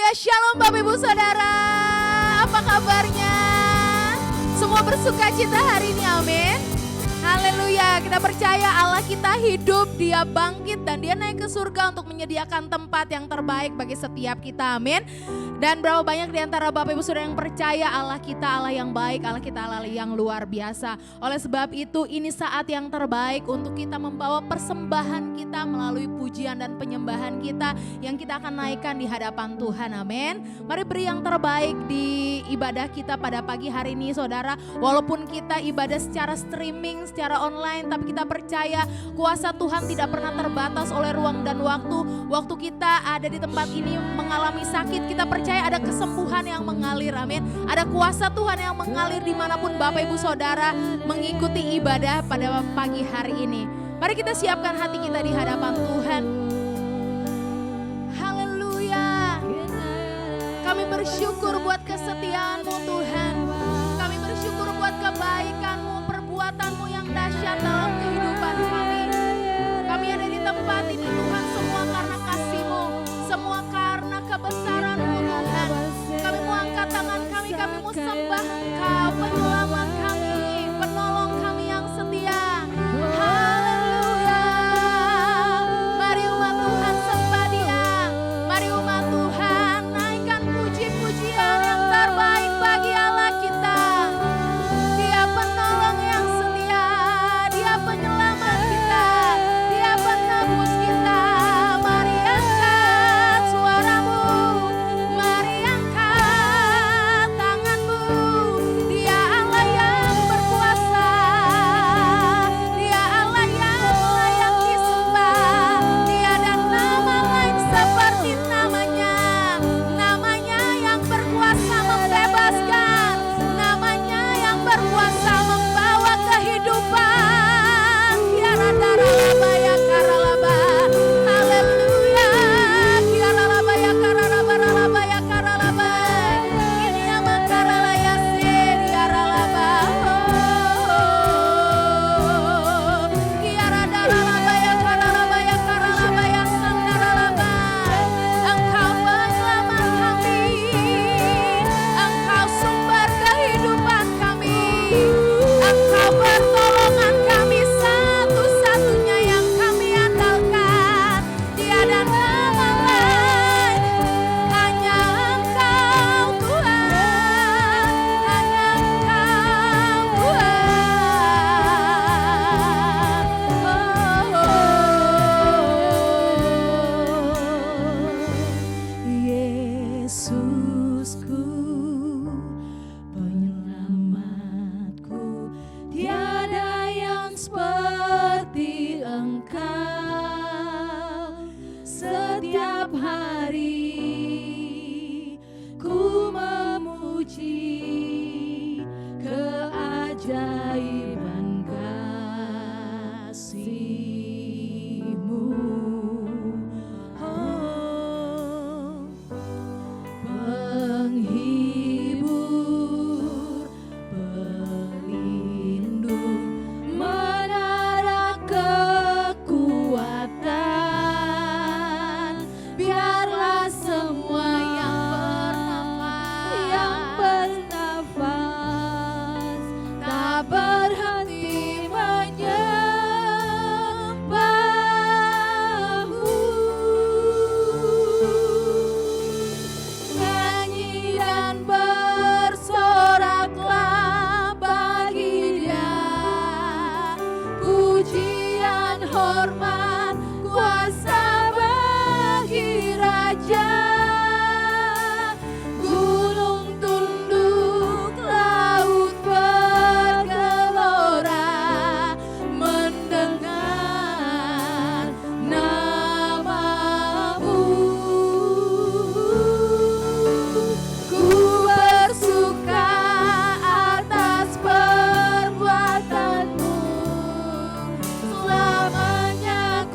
Haleluya, shalom Bapak Ibu Saudara. Apa kabarnya? Semua bersuka cita hari ini, amin. Haleluya, kita percaya Allah kita hidup, Dia bangkit dan Dia naik ke surga untuk menyediakan tempat yang terbaik bagi setiap kita, amin. Dan berapa banyak di antara Bapak Ibu Saudara yang percaya Allah kita Allah yang baik, Allah kita Allah yang luar biasa. Oleh sebab itu ini saat yang terbaik untuk kita membawa persembahan kita melalui pujian dan penyembahan kita yang kita akan naikkan di hadapan Tuhan, amin. Mari beri yang terbaik di ibadah kita pada pagi hari ini saudara. Walaupun kita ibadah secara streaming, secara online, tapi kita percaya kuasa Tuhan tidak pernah terbatas oleh ruang dan waktu. Waktu kita ada di tempat ini mengalami sakit, kita percaya ada kesembuhan yang mengalir, amin. Ada kuasa Tuhan yang mengalir dimanapun Bapak Ibu Saudara mengikuti ibadah pada pagi hari ini. Mari kita siapkan hati kita di hadapan Tuhan. Haleluya. Kami bersyukur buat kesetiaan-Mu Tuhan. Kami bersyukur buat kebaikan-Mu, perbuatan-Mu yang dahsyat dalam kehidupan kami. Kami ada di tempat ini Tuhan semua karena kasih-Mu, semua karena kebesaran-Mu Tuhan. Kami mau angkat tangan kami mau sembah Engkau, penyelamat kami, penolong kami yang setia. Haleluya. Mari umat Tuhan sembah Dia. Mari umat Tuhan naikkan puji-pujian yang terbaik bagi Allah kita. Dia penolong yang setia, Dia penyelamat kita, Dia penebus kita. Mari angkat suaramu, mari angkat tanganmu. Dia Allah yang berkuasa, Dia Allah yang layak disembah. Tiada nama lain seperti namanya, namanya yang berkuasa membebaskan, namanya yang berkuasa membawa kehidupan. Kiara daralaba ya karalaba, haleluya. Kiara laba ya karalaba, ralaba ya karalaba. Ini yang makarala ya kiara laba. Kiara daralaba ya karalaba ya karalaba ya sandaralaba. Engkau penyelamat kami, Engkau sumber kehidupan kami, Engkau pertolongan kami, satu-satunya yang kami andalkan. Tiada nama lain, hanya Engkau Tuhan, hanya Engkau Tuhan. Yesusku, penyelamatku, tiada yang seperti Engkau. Setiap hari ku memuji keajaiban kasih-Mu. Oh, penghibur, pelindung, menara kekuatan. Biarlah semua yang bernafas tak berhenti menyembah-Mu. Nyanyi dan bersoraklah bagi Dia, pujian, hormat, kuasa bagi Raja. Gunung tunduk, laut bergelora, mendengar nama-Mu. Ku bersuka atas perbuatan-Mu, selamanya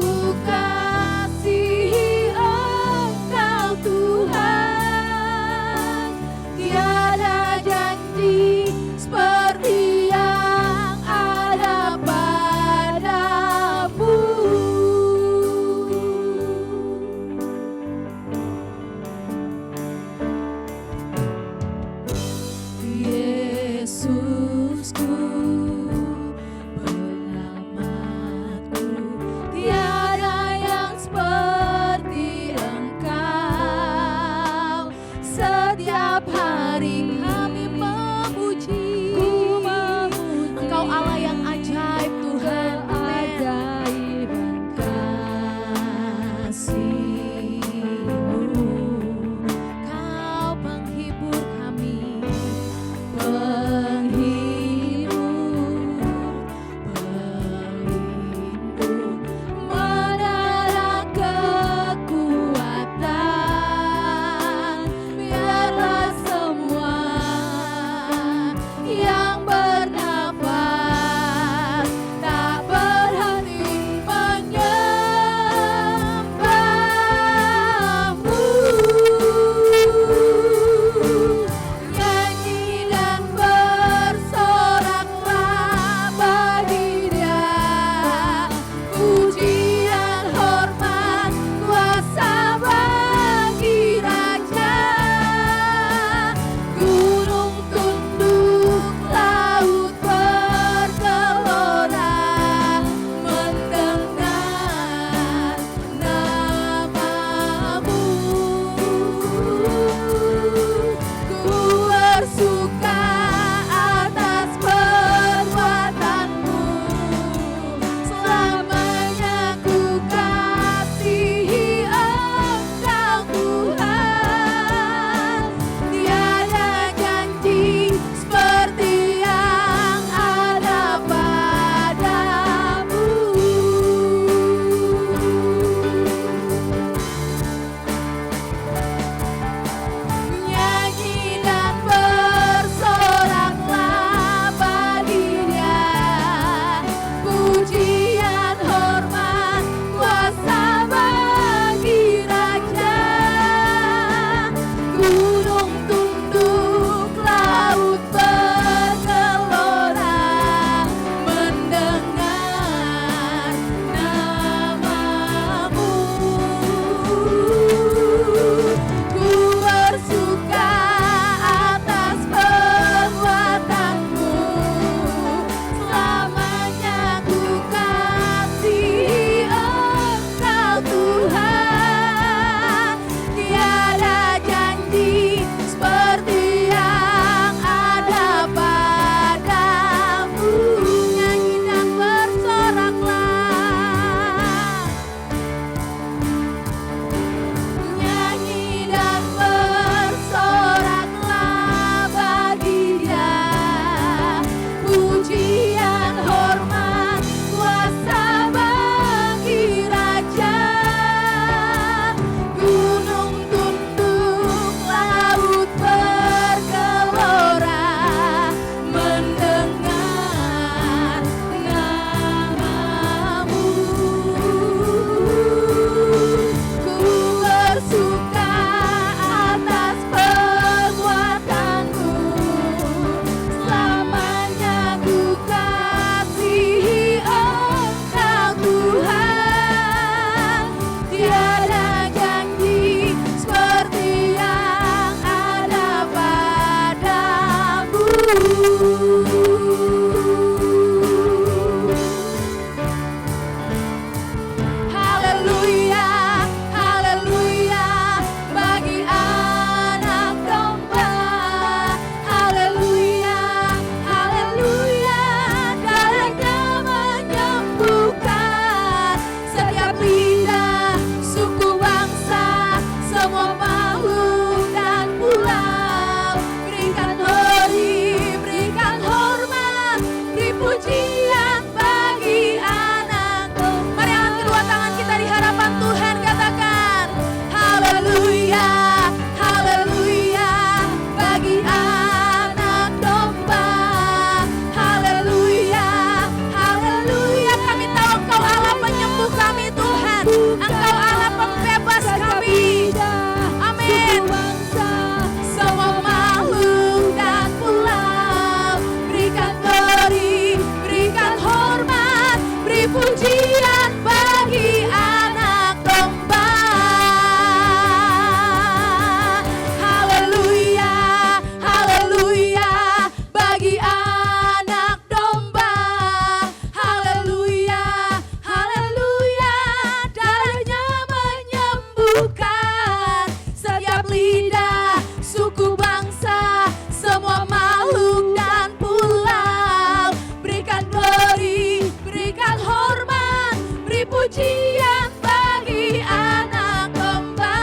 pujian bagi anak domba.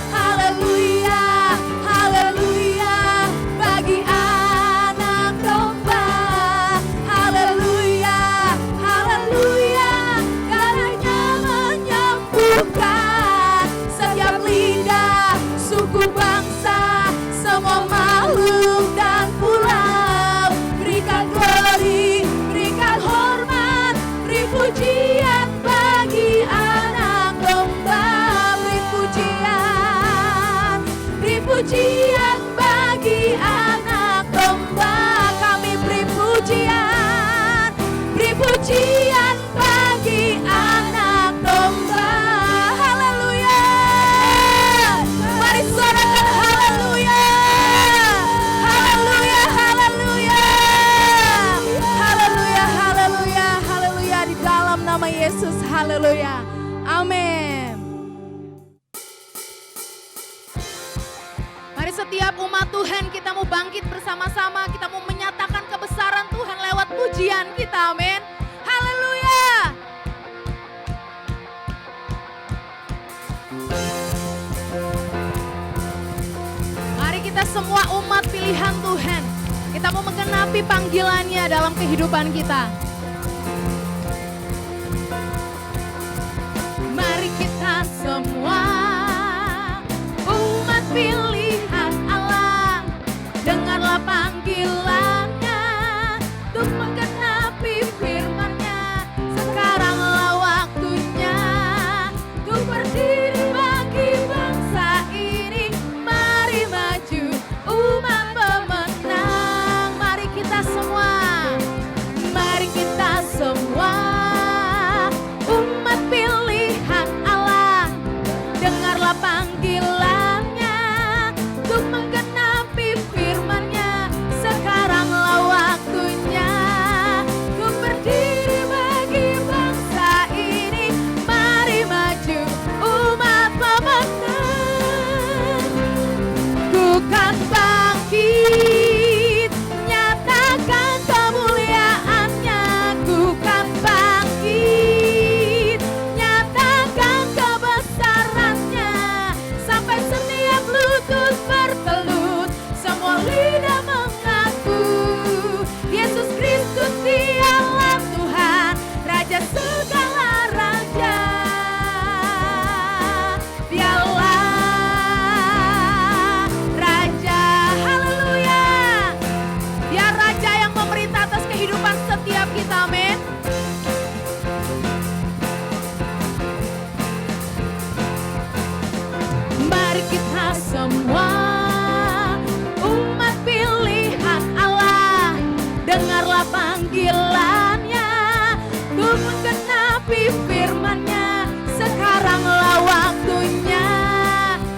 Haleluya, haleluya bagi anak domba. Haleluya, haleluya karenanya menyembuhkan setiap lidah, suku, bangsa, semua makhluk dan pulau. Berikan glory, berikan hormat, beri pujian bagi anak domba. Beri pujian, beri pujian bagi anak domba. Kami beri pujian, beri pujian bagi anak domba. Haleluya. Mari sorakan haleluya. Haleluya, haleluya. Haleluya, haleluya, haleluya di dalam nama Yesus. Haleluya. Amin. Mari setiap umat Tuhan kita mau bangkit bersama-sama, kita mau menyatakan kebesaran Tuhan lewat pujian kita. Amin. Haleluya. Mari kita semua umat pilihan Tuhan, kita mau menggenapi panggilannya dalam kehidupan kita. Mari kita semua umat pilihan Allah, dengarlah panggilannya untuk menggenapi firman-Nya. Sekaranglah waktunya untuk berdiri bagi bangsa ini. Mari maju umat pemenang. Mari kita semua, mari kita semua umat pilihan Allah, dengarlah panggilannya untuk menggenapi firman-Nya. Sekaranglah waktunya untuk berdiri bagi bangsa ini. Mari maju umat pemenang. Ku kan bangkit, nyatakan kemuliaan-Nya. Ku kan bangkit, nyatakan kebesaran-Nya. Sampai setiap lutut bertelut, semua lidah mengaku Yesus Kristus Dialah Tuhan, Raja segala raja. Dialah Raja, haleluya. Dia Raja yang memerintah atas kehidupan setiap kita, amin. Mari kita semua umat pilihan Allah, dengarlah panggilannya untuk menggenapi firman-Nya. Sekaranglah waktunya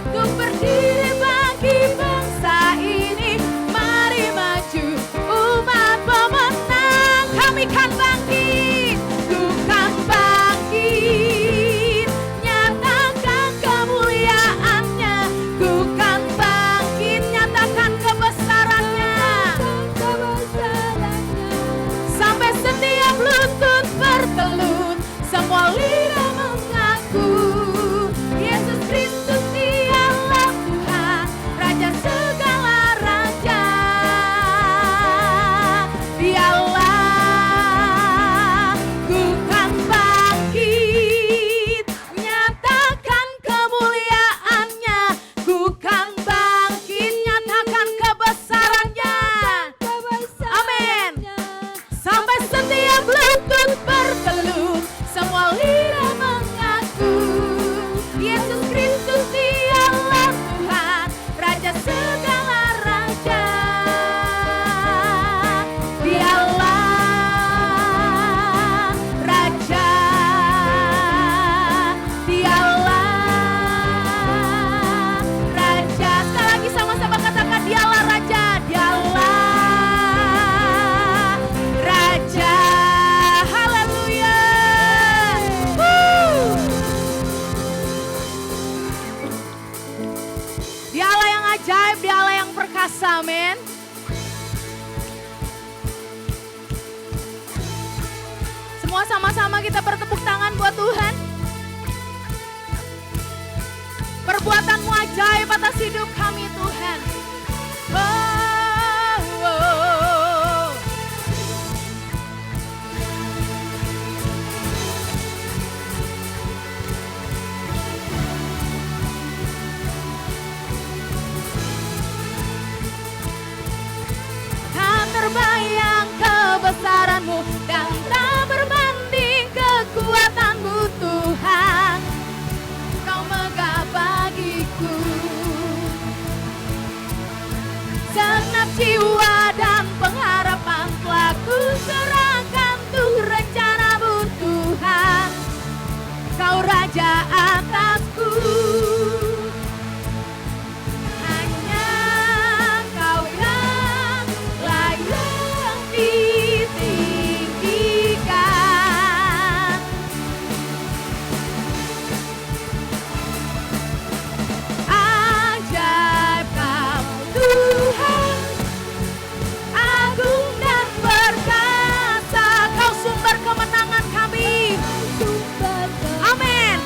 untuk berdiri bagi bangsa ini. Mari maju umat pemenang. Kami kan bangkit, ku kan bangkit, nyatakan kemuliaan-Nya. Ku kan bangkit, nyatakan kebesaran-Nya. Sampai setiap lutut bertelut, semua semua sama-sama kita bertepuk tangan buat Tuhan. Perbuatan-Mu ajaib atas hidup kami Tuhan. Oh, oh. Tak terbayang kebesaran-Mu dan tak berbanding kekuatan-Mu Tuhan. Kau megah bagiku segenap jiwa dan pengharapan telah ku serahkan untuk rencana-Mu Tuhan. Kau Raja atasku. Hanya Kau yang layak ditinggikan. Ajaib Kau Tuhan, agung dan perkasa. Kau sumber kemenangan kami. Amin.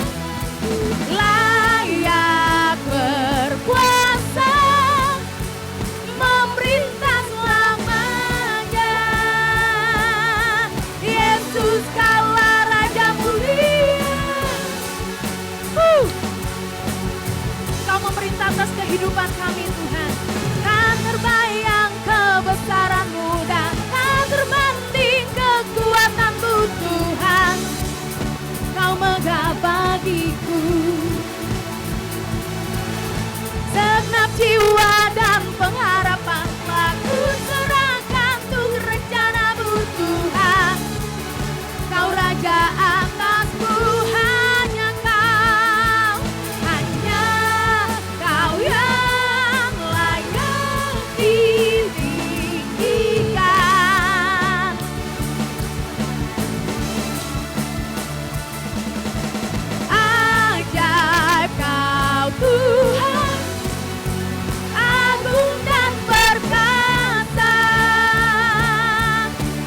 Layak berkuasa, memerintah selamanya. Yesus Kaulah Raja mulia. Kau memerintah atas kehidupan kami Tuhan. Tak terbayang kebesaran-Mu dan tak terbanding kekuatan-Mu Tuhan. Kau megah bagiku segenap jiwa dan pengharapan telah ku serahkan untuk rencana-Mu Tuhan. Kau Raja atasku. Hanya Kau yang layak ditinggikan. Ajaib Kau Tuhan, agung dan perkasa.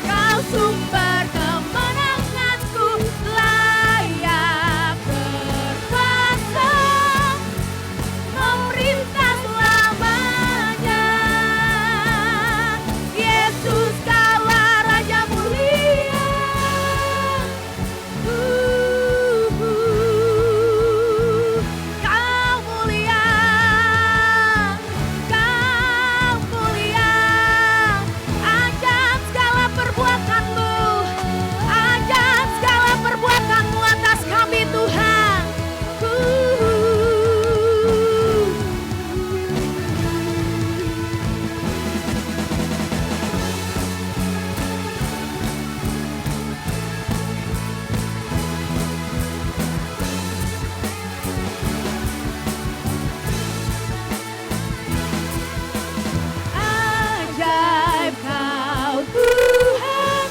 Kau sumber kemenanganku, layak berkuasa, memerintah selamanya. Yesus Kaulah Raja mulia. Kau mulia, Kau mulia. Ajaib segala perbuatan-Mu, ajaib segala perbuatan-Mu atas kami Tuhan. Ajaib Kau Tuhan,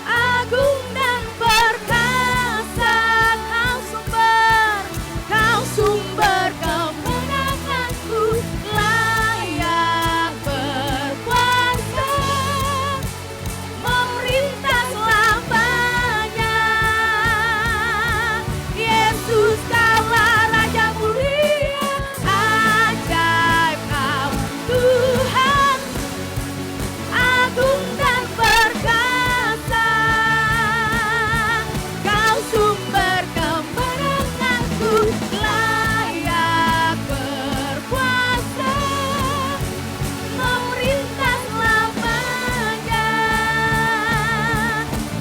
agung dan perkasa. Kau sumber kemenanganku, layak berkuasa, memerintah selamanya. Yesus Kaulah Raja mulia. Ajaib Kau Tuhan, agung dan perkasa. Kau sumber kemenanganku, layak berkuasa, memerintah selamanya.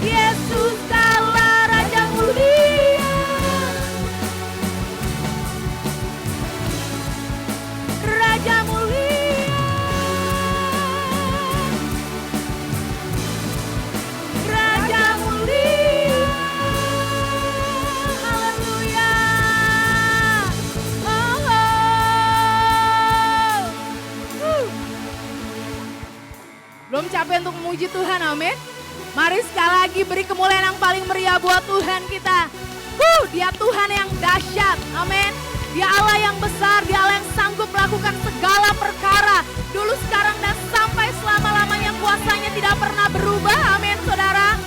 Yesus Kaulah Raja mulia. Raja mulia. Raja mulia. Haleluya. Oh, oh. Belum capek untuk memuji Tuhan, amin. Mari sekali lagi beri kemuliaan yang paling meriah buat Tuhan kita. Dia Tuhan yang dahsyat, amin. Dia Allah yang besar, Dia Allah yang sanggup melakukan segala perkara. Dulu, sekarang, dan sampai selama-lamanya, kuasanya tidak pernah berubah, amin saudara.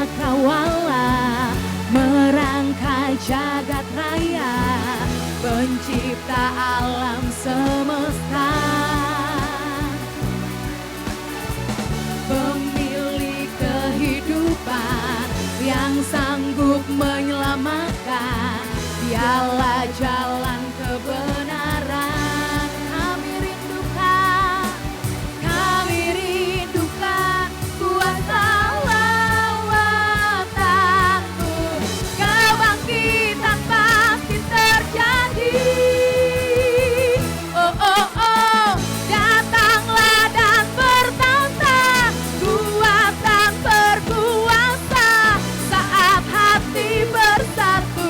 cakrawala, merangkai jagat raya, pencipta alam semesta, pemilik kehidupan yang sanggup menyelamatkan. Dialah jalan kebenaran. Kami rindukan kuasa lawatan-Mu. Kebangkitan pasti terjadi. Oh, oh, oh, datanglah dan bertata, kuatan berkuasa saat hati bersatu,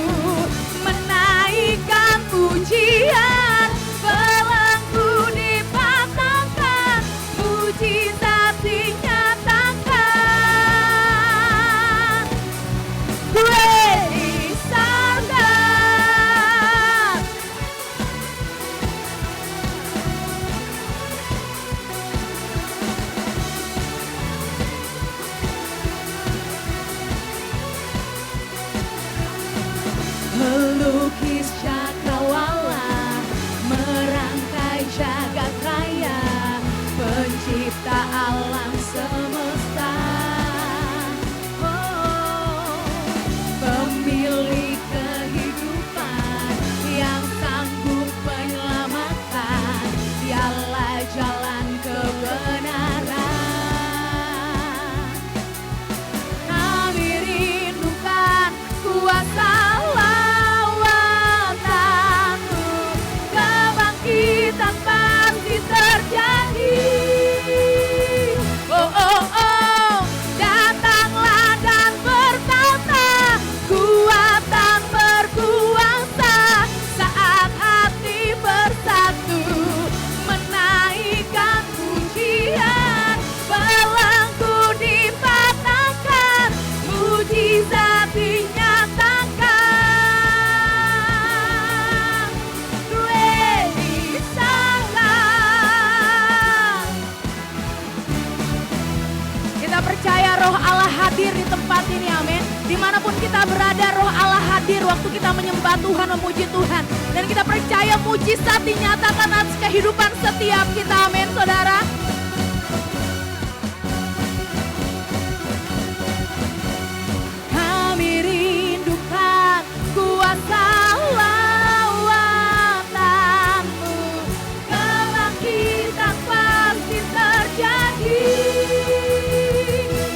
menaikkan pujian, belenggu dipatahkan, mujizat dinyatakan. Gue disandar. Pelukis cakrawala, merangkai jagat raya, pencipta alam semesta. Oh, pemilik kehidupan yang sanggup menyelamatkan. Dialah jalan kebenaran. Kami rindukan kuasa lawatan-Mu. Kebangkitan pasti terjadi. Oh, oh, oh, datanglah dan bertata, kuatan berkuasa saat hati bersatu, menaikkan pujian, belenggu dipatahkan, mujizat dinyatakan. Gue disangka. Kita percaya roh Allah hadir di tempat ini, amin. Dimanapun kita berada, roh Allah hadir waktu kita menyembah Tuhan, memuji Tuhan. Dan kita percaya mujizat dinyatakan atas kehidupan setiap kita, amin saudara. Kami rindukan kuasa lawatan-Mu. Kebangkitan pasti terjadi.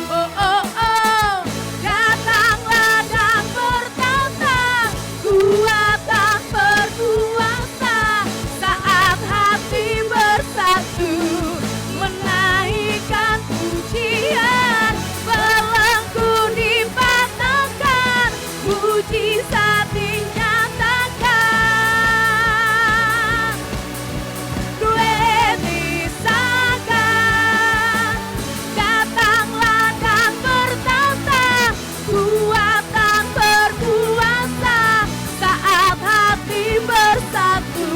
Oh, oh, oh, datanglah dan bertata, kuatan berkuasa saat hati bersatu, menaikkan pujian, belenggu dipatahkan, mujizat dinyatakan. Gue disangka, datanglah dan bertata, kuatan berkuasa saat hati bersatu,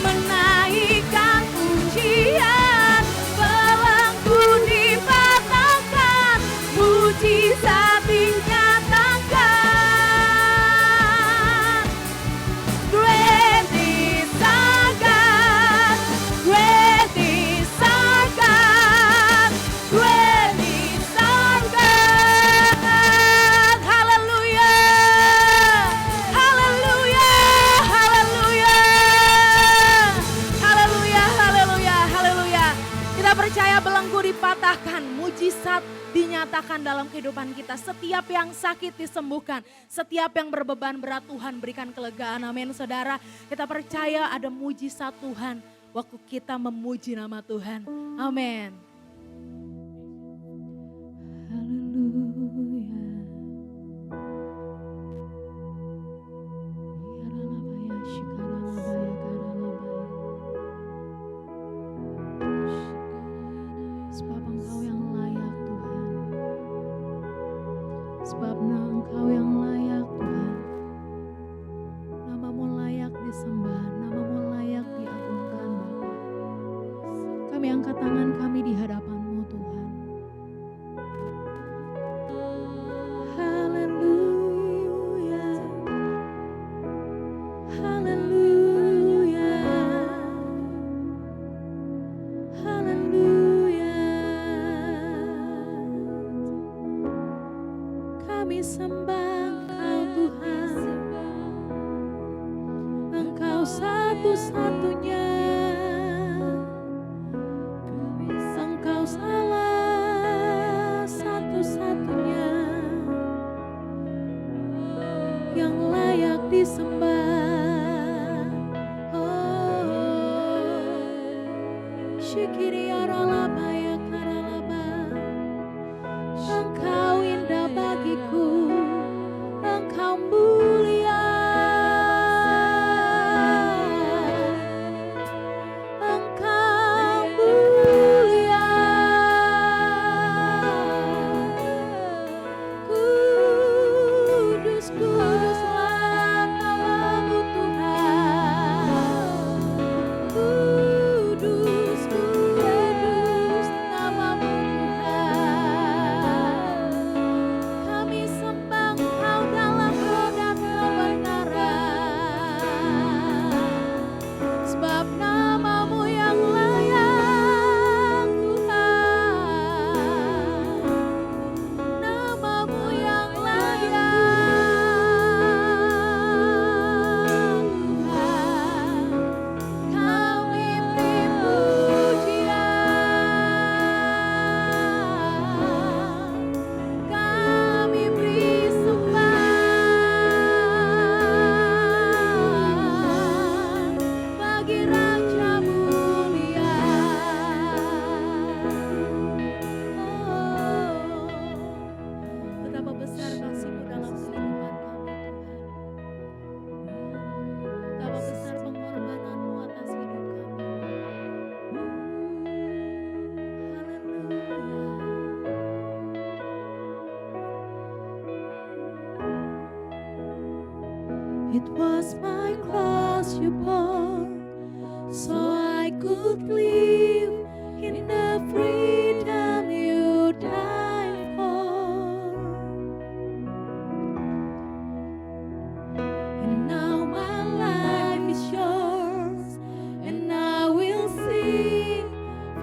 menaikkan pujian, belenggu dipatahkan, mujizat dinyatakan. Gue disangka, gue disangka, gue disangka. Haleluya, haleluya, haleluya, haleluya, haleluya, haleluya. Kita percaya belenggu dipatahkan, mujizat dinyatakan dalam kehidupan kita. Setiap yang sakit disembuhkan, setiap yang berbeban berat Tuhan berikan kelegaan, amin saudara. Kita percaya ada mujizat Tuhan waktu kita memuji nama Tuhan, amin. Haleluya. Sebab Engkau yang layak Tuhan, sebab Engkau yang layak Tuhan. Nama-Mu layak disembah, nama-Mu layak diagungkan Bapa. Kami angkat tangan kami di hadapan satu-satunya. Engkau salah satu-satunya yang layak disembah. Oh, syukiri aralaba ya karalaba. Engkau indah bagiku, Engkau mulia. It was my cross you bore, so I could live in the freedom you died for. And now my life is yours, and I will sing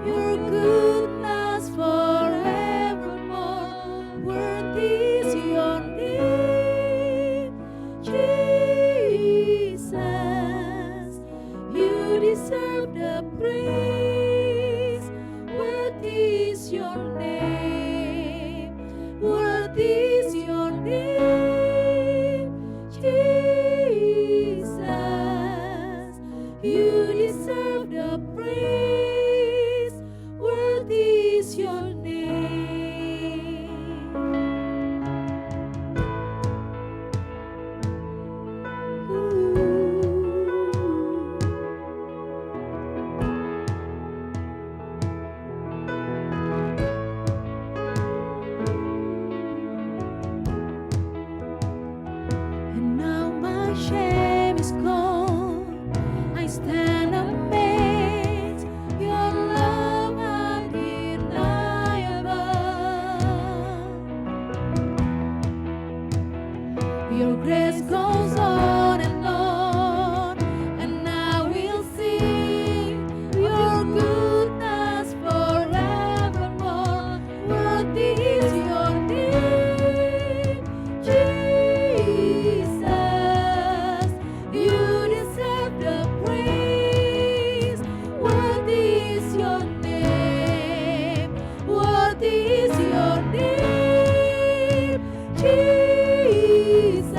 your goodness forevermore. Worthy is your name, Jesus. You deserve the praise. Worthy is your name. Worthy is your name, Jesus. You deserve the praise. Worthy is your name. And now my shame is gone. I stand amazed. Your love undeniable. Your grace goes on, and I will sing your goodness forevermore. Worthy is your name, Jesus. You deserve the praise. Worthy is your name. Worthy is your name, Jesus.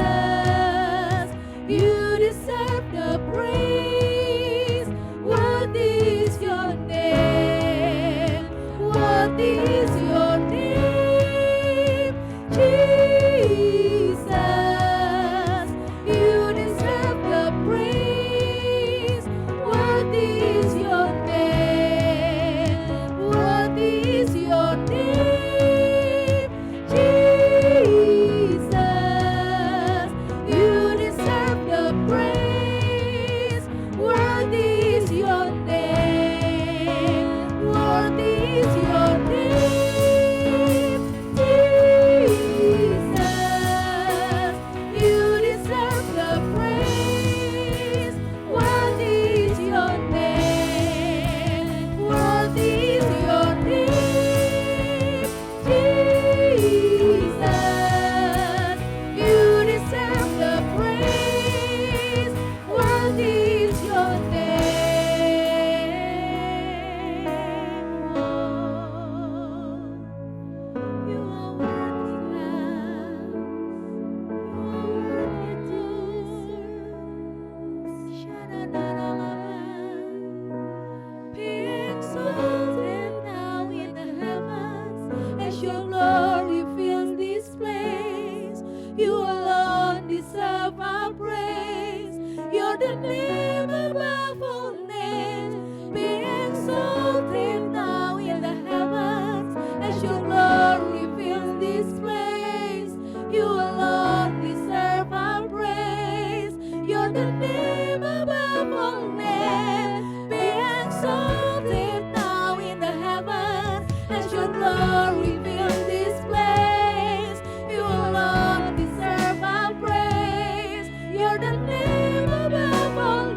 the name above all names. Be exalted now in the heavens as your glory fills this place. You alone deserve our praise. You're the name above all names. Be exalted now in the heavens as your glory fills this place. You alone deserve our praise. You're the name above all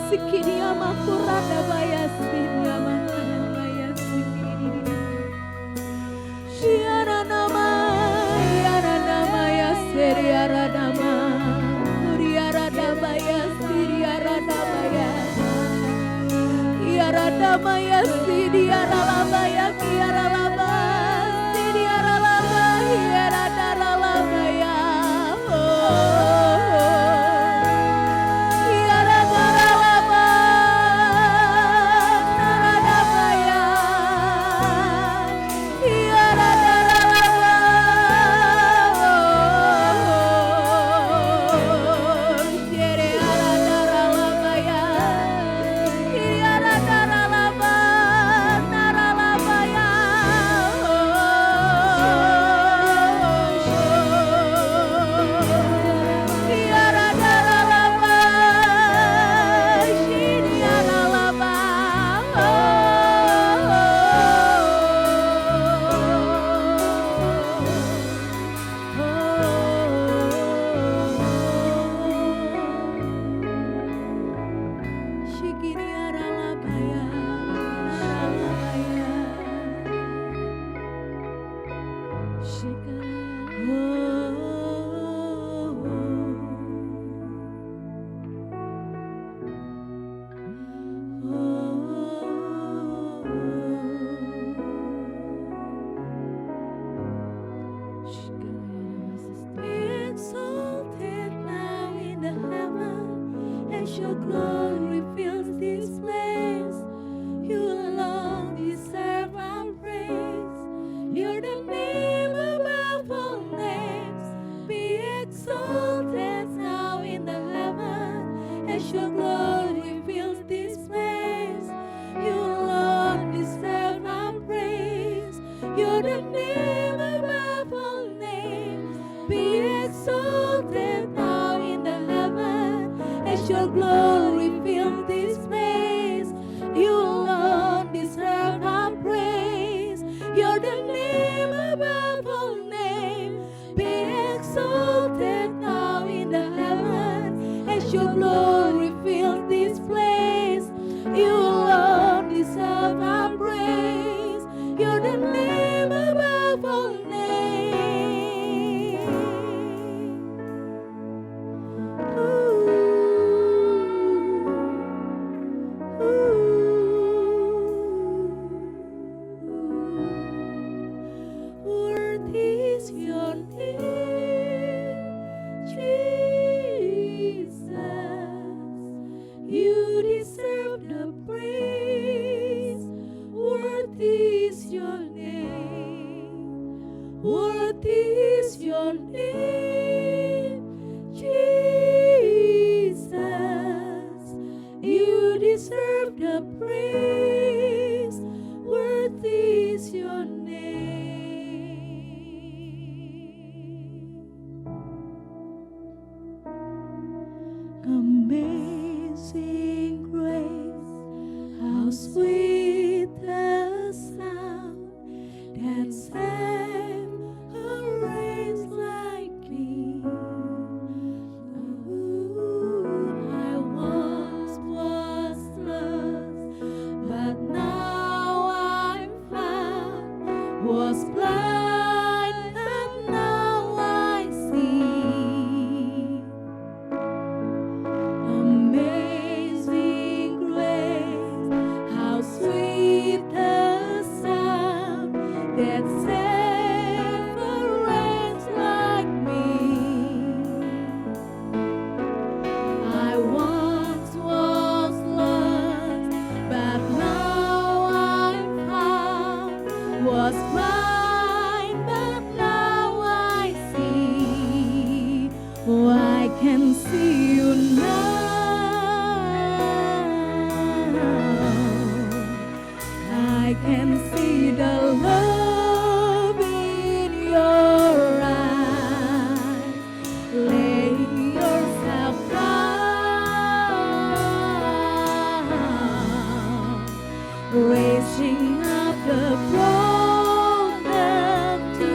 sikiria makurada baya siria makarada sikiri. Shiara nama ya seria radama. Uriara baya siria radabaya. Iara damaya siria radabaya kiara laba. Siria radaba iara daralabaya. Your glory fills this place. You alone deserve our praise. You're the name above all names. Be exalted now in the heaven as your glory fills this place. You alone deserve our praise. You're the name above all names. Be exalted now in the heaven as your glory fill this place. You alone deserve our praise. You're the name above all names. Be exalted now in the heaven as your glory fill this place. You alone deserve our praise. You're the name above all names. Amazing grace, how sweet the sound that saved a wretch like me. I once was lost, but now I'm found. Was blind, but now I see. Amazing grace, how sweet the sound that saved a wretch like me. I once was lost, but now I'm found. Was blind, but now I see. Oh, I can see you now. I can see the love in your eyes. Lay yourself down, raising up the broken to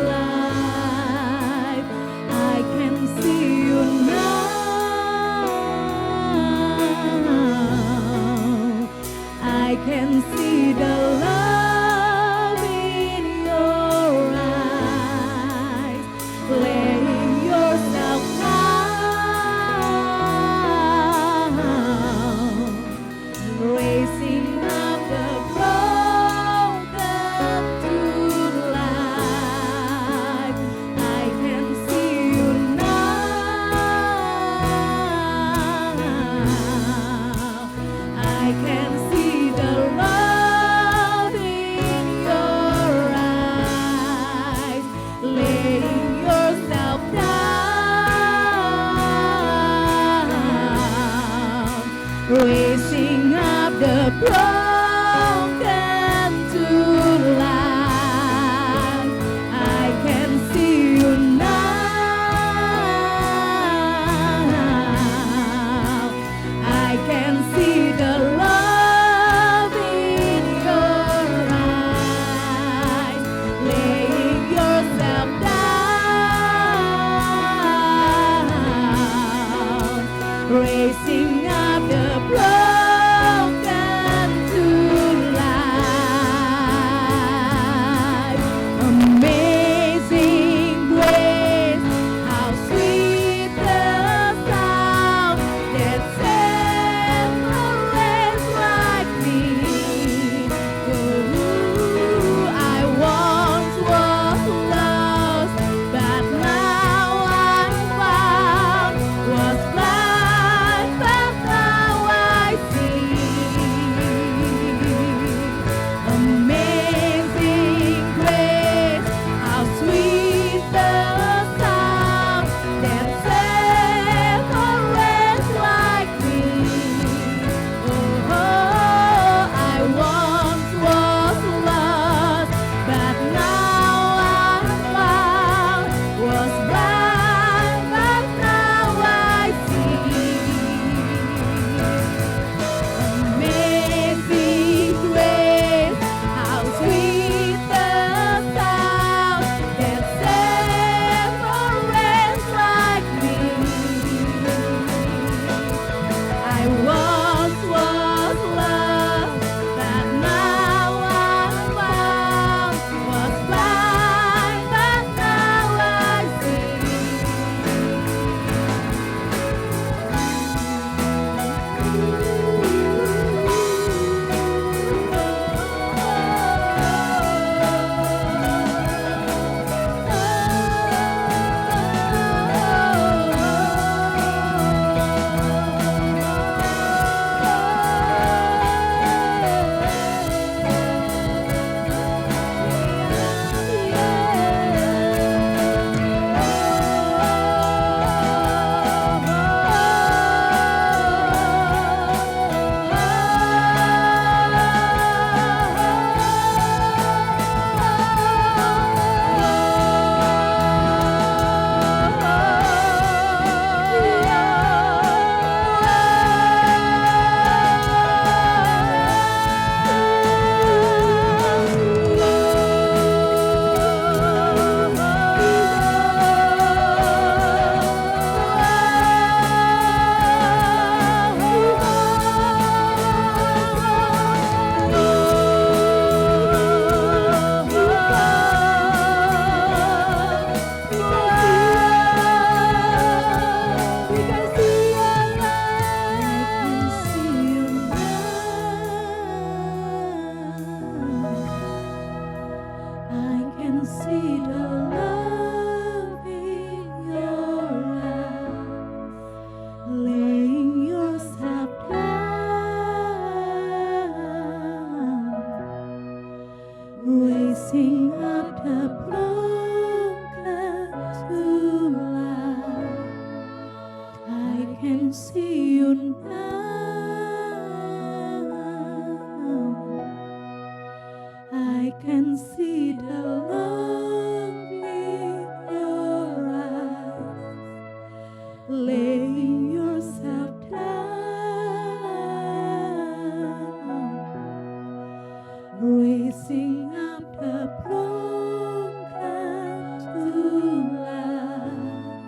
life. I can see you now. broken to life. I can see you now. I can see the love in your eyes, laying yourself down, raising up the broken to life. Amazing grace, how sweet the sound that saved a wretch like me. Ooh, I once was lost, but now I'm found. Was blind, but now I see. Amazing grace, how sweet the sound that saved a wretch like me. Oh, I once was lost, but now I'm found. Was blind, but now I see. Amazing grace, how sweet the sound that saved a wretch like me. I once was lost, but now I'm found. Was blind, but now I see. I can see the love in your eyes, laying yourself down, raising up the broken to life. I can see you now. I can see the love in your eyes, laying yourself down, raising up the broken to life.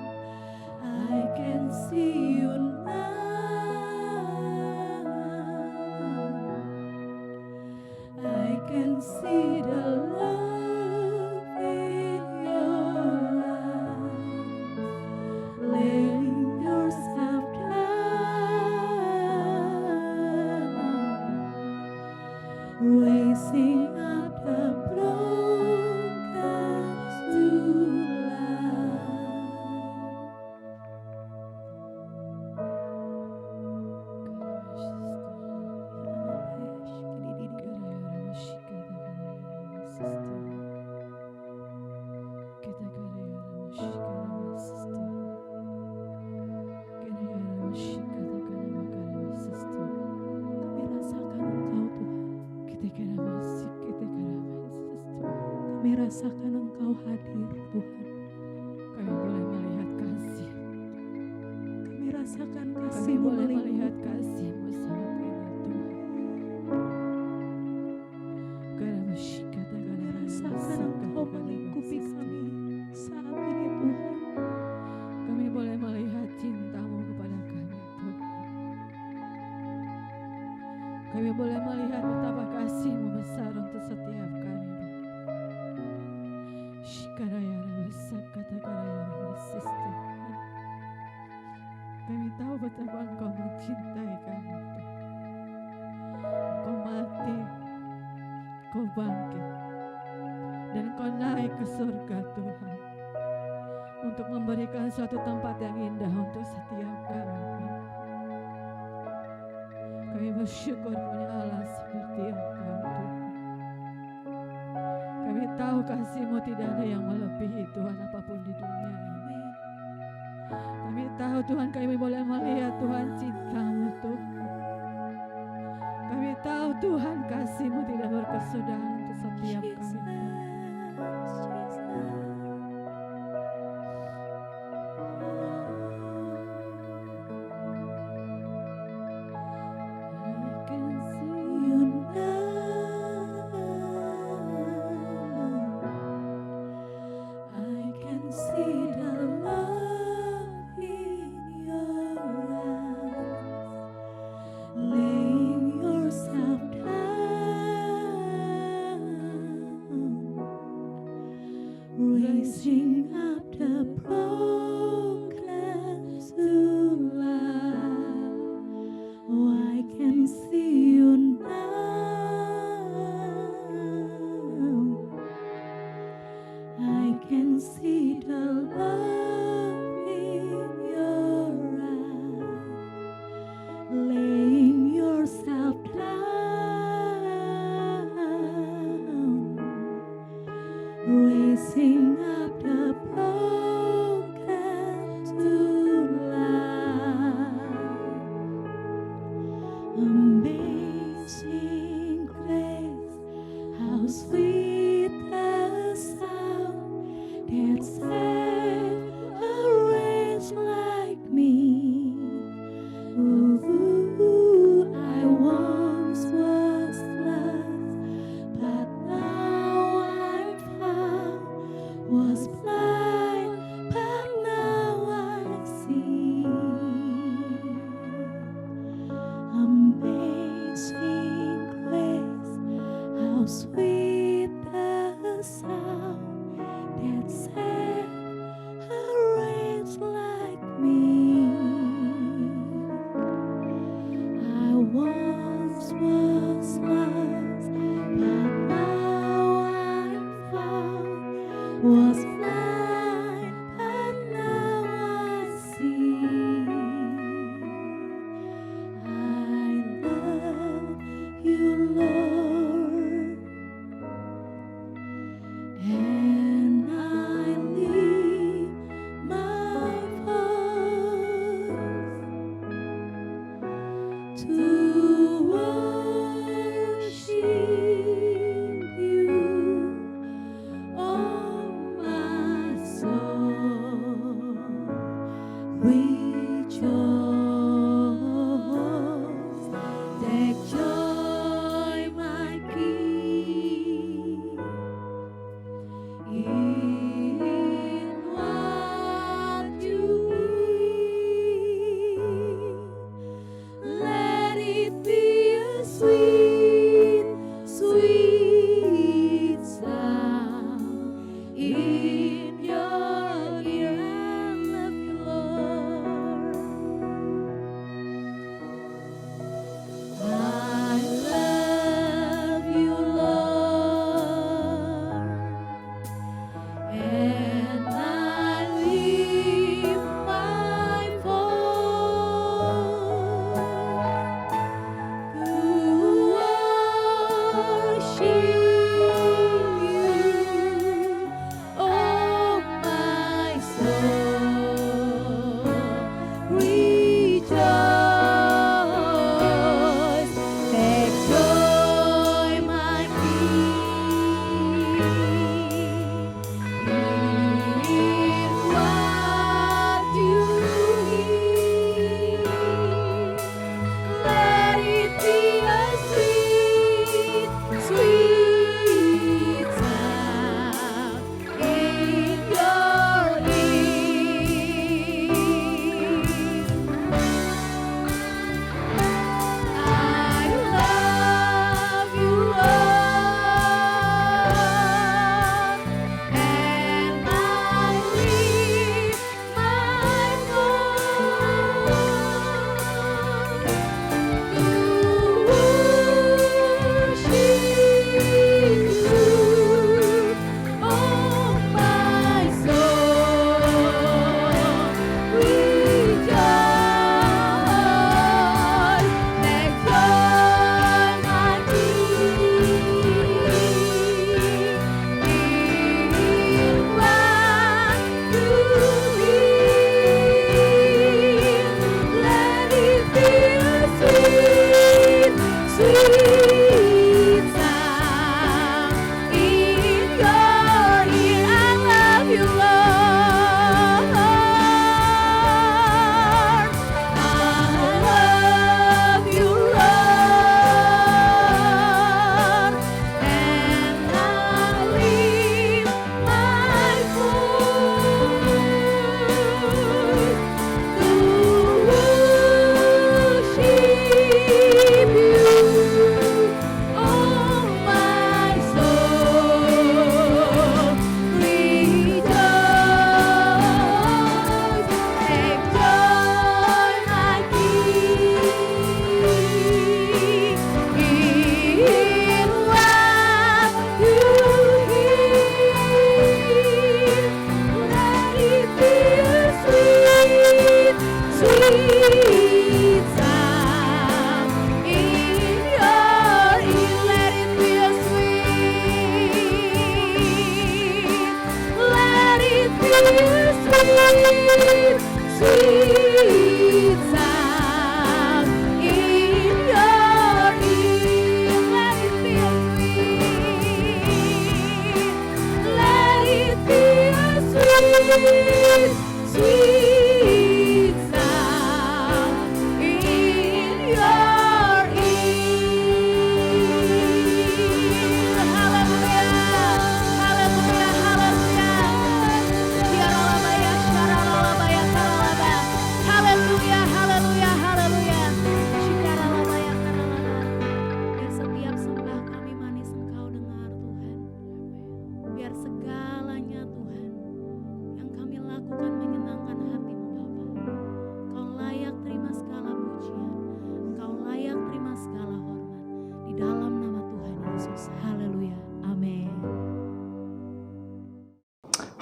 I can see you now. I can see the love in your eyes, laying yourself down, raising up the broken to life. rasakan Engkau hadir Tuhan. Kami boleh melihat kasih. Kami rasakan Kami kasih-Mu boleh melimpah. melihat kasih-Mu saat ini Tuhan. Kami rasakan Engkau melingkupi kami saat ini Tuhan. Kami boleh melihat cinta-Mu kepada kami Tuhan. Kami boleh melihat betapa kasih-Mu besar untuk setiap kami. Kami tahu betapa Engkau mencintai kami Tuhan. Engkau mati, Engkau bangkit, dan Engkau naik ke surga Tuhan, untuk memberikan suatu tempat yang indah untuk setiap kami Tuhan. Kami bersyukur punya Allah seperti Engkau Tuhan. Kami tahu kasih-Mu tidak ada yang melebihi Tuhan apapun di dunia ini. Kami tahu Tuhan, kami boleh melihat Tuhan cinta-Mu Tuhan. Kami tahu Tuhan kasih-Mu tidak berkesudahan untuk setiap kami.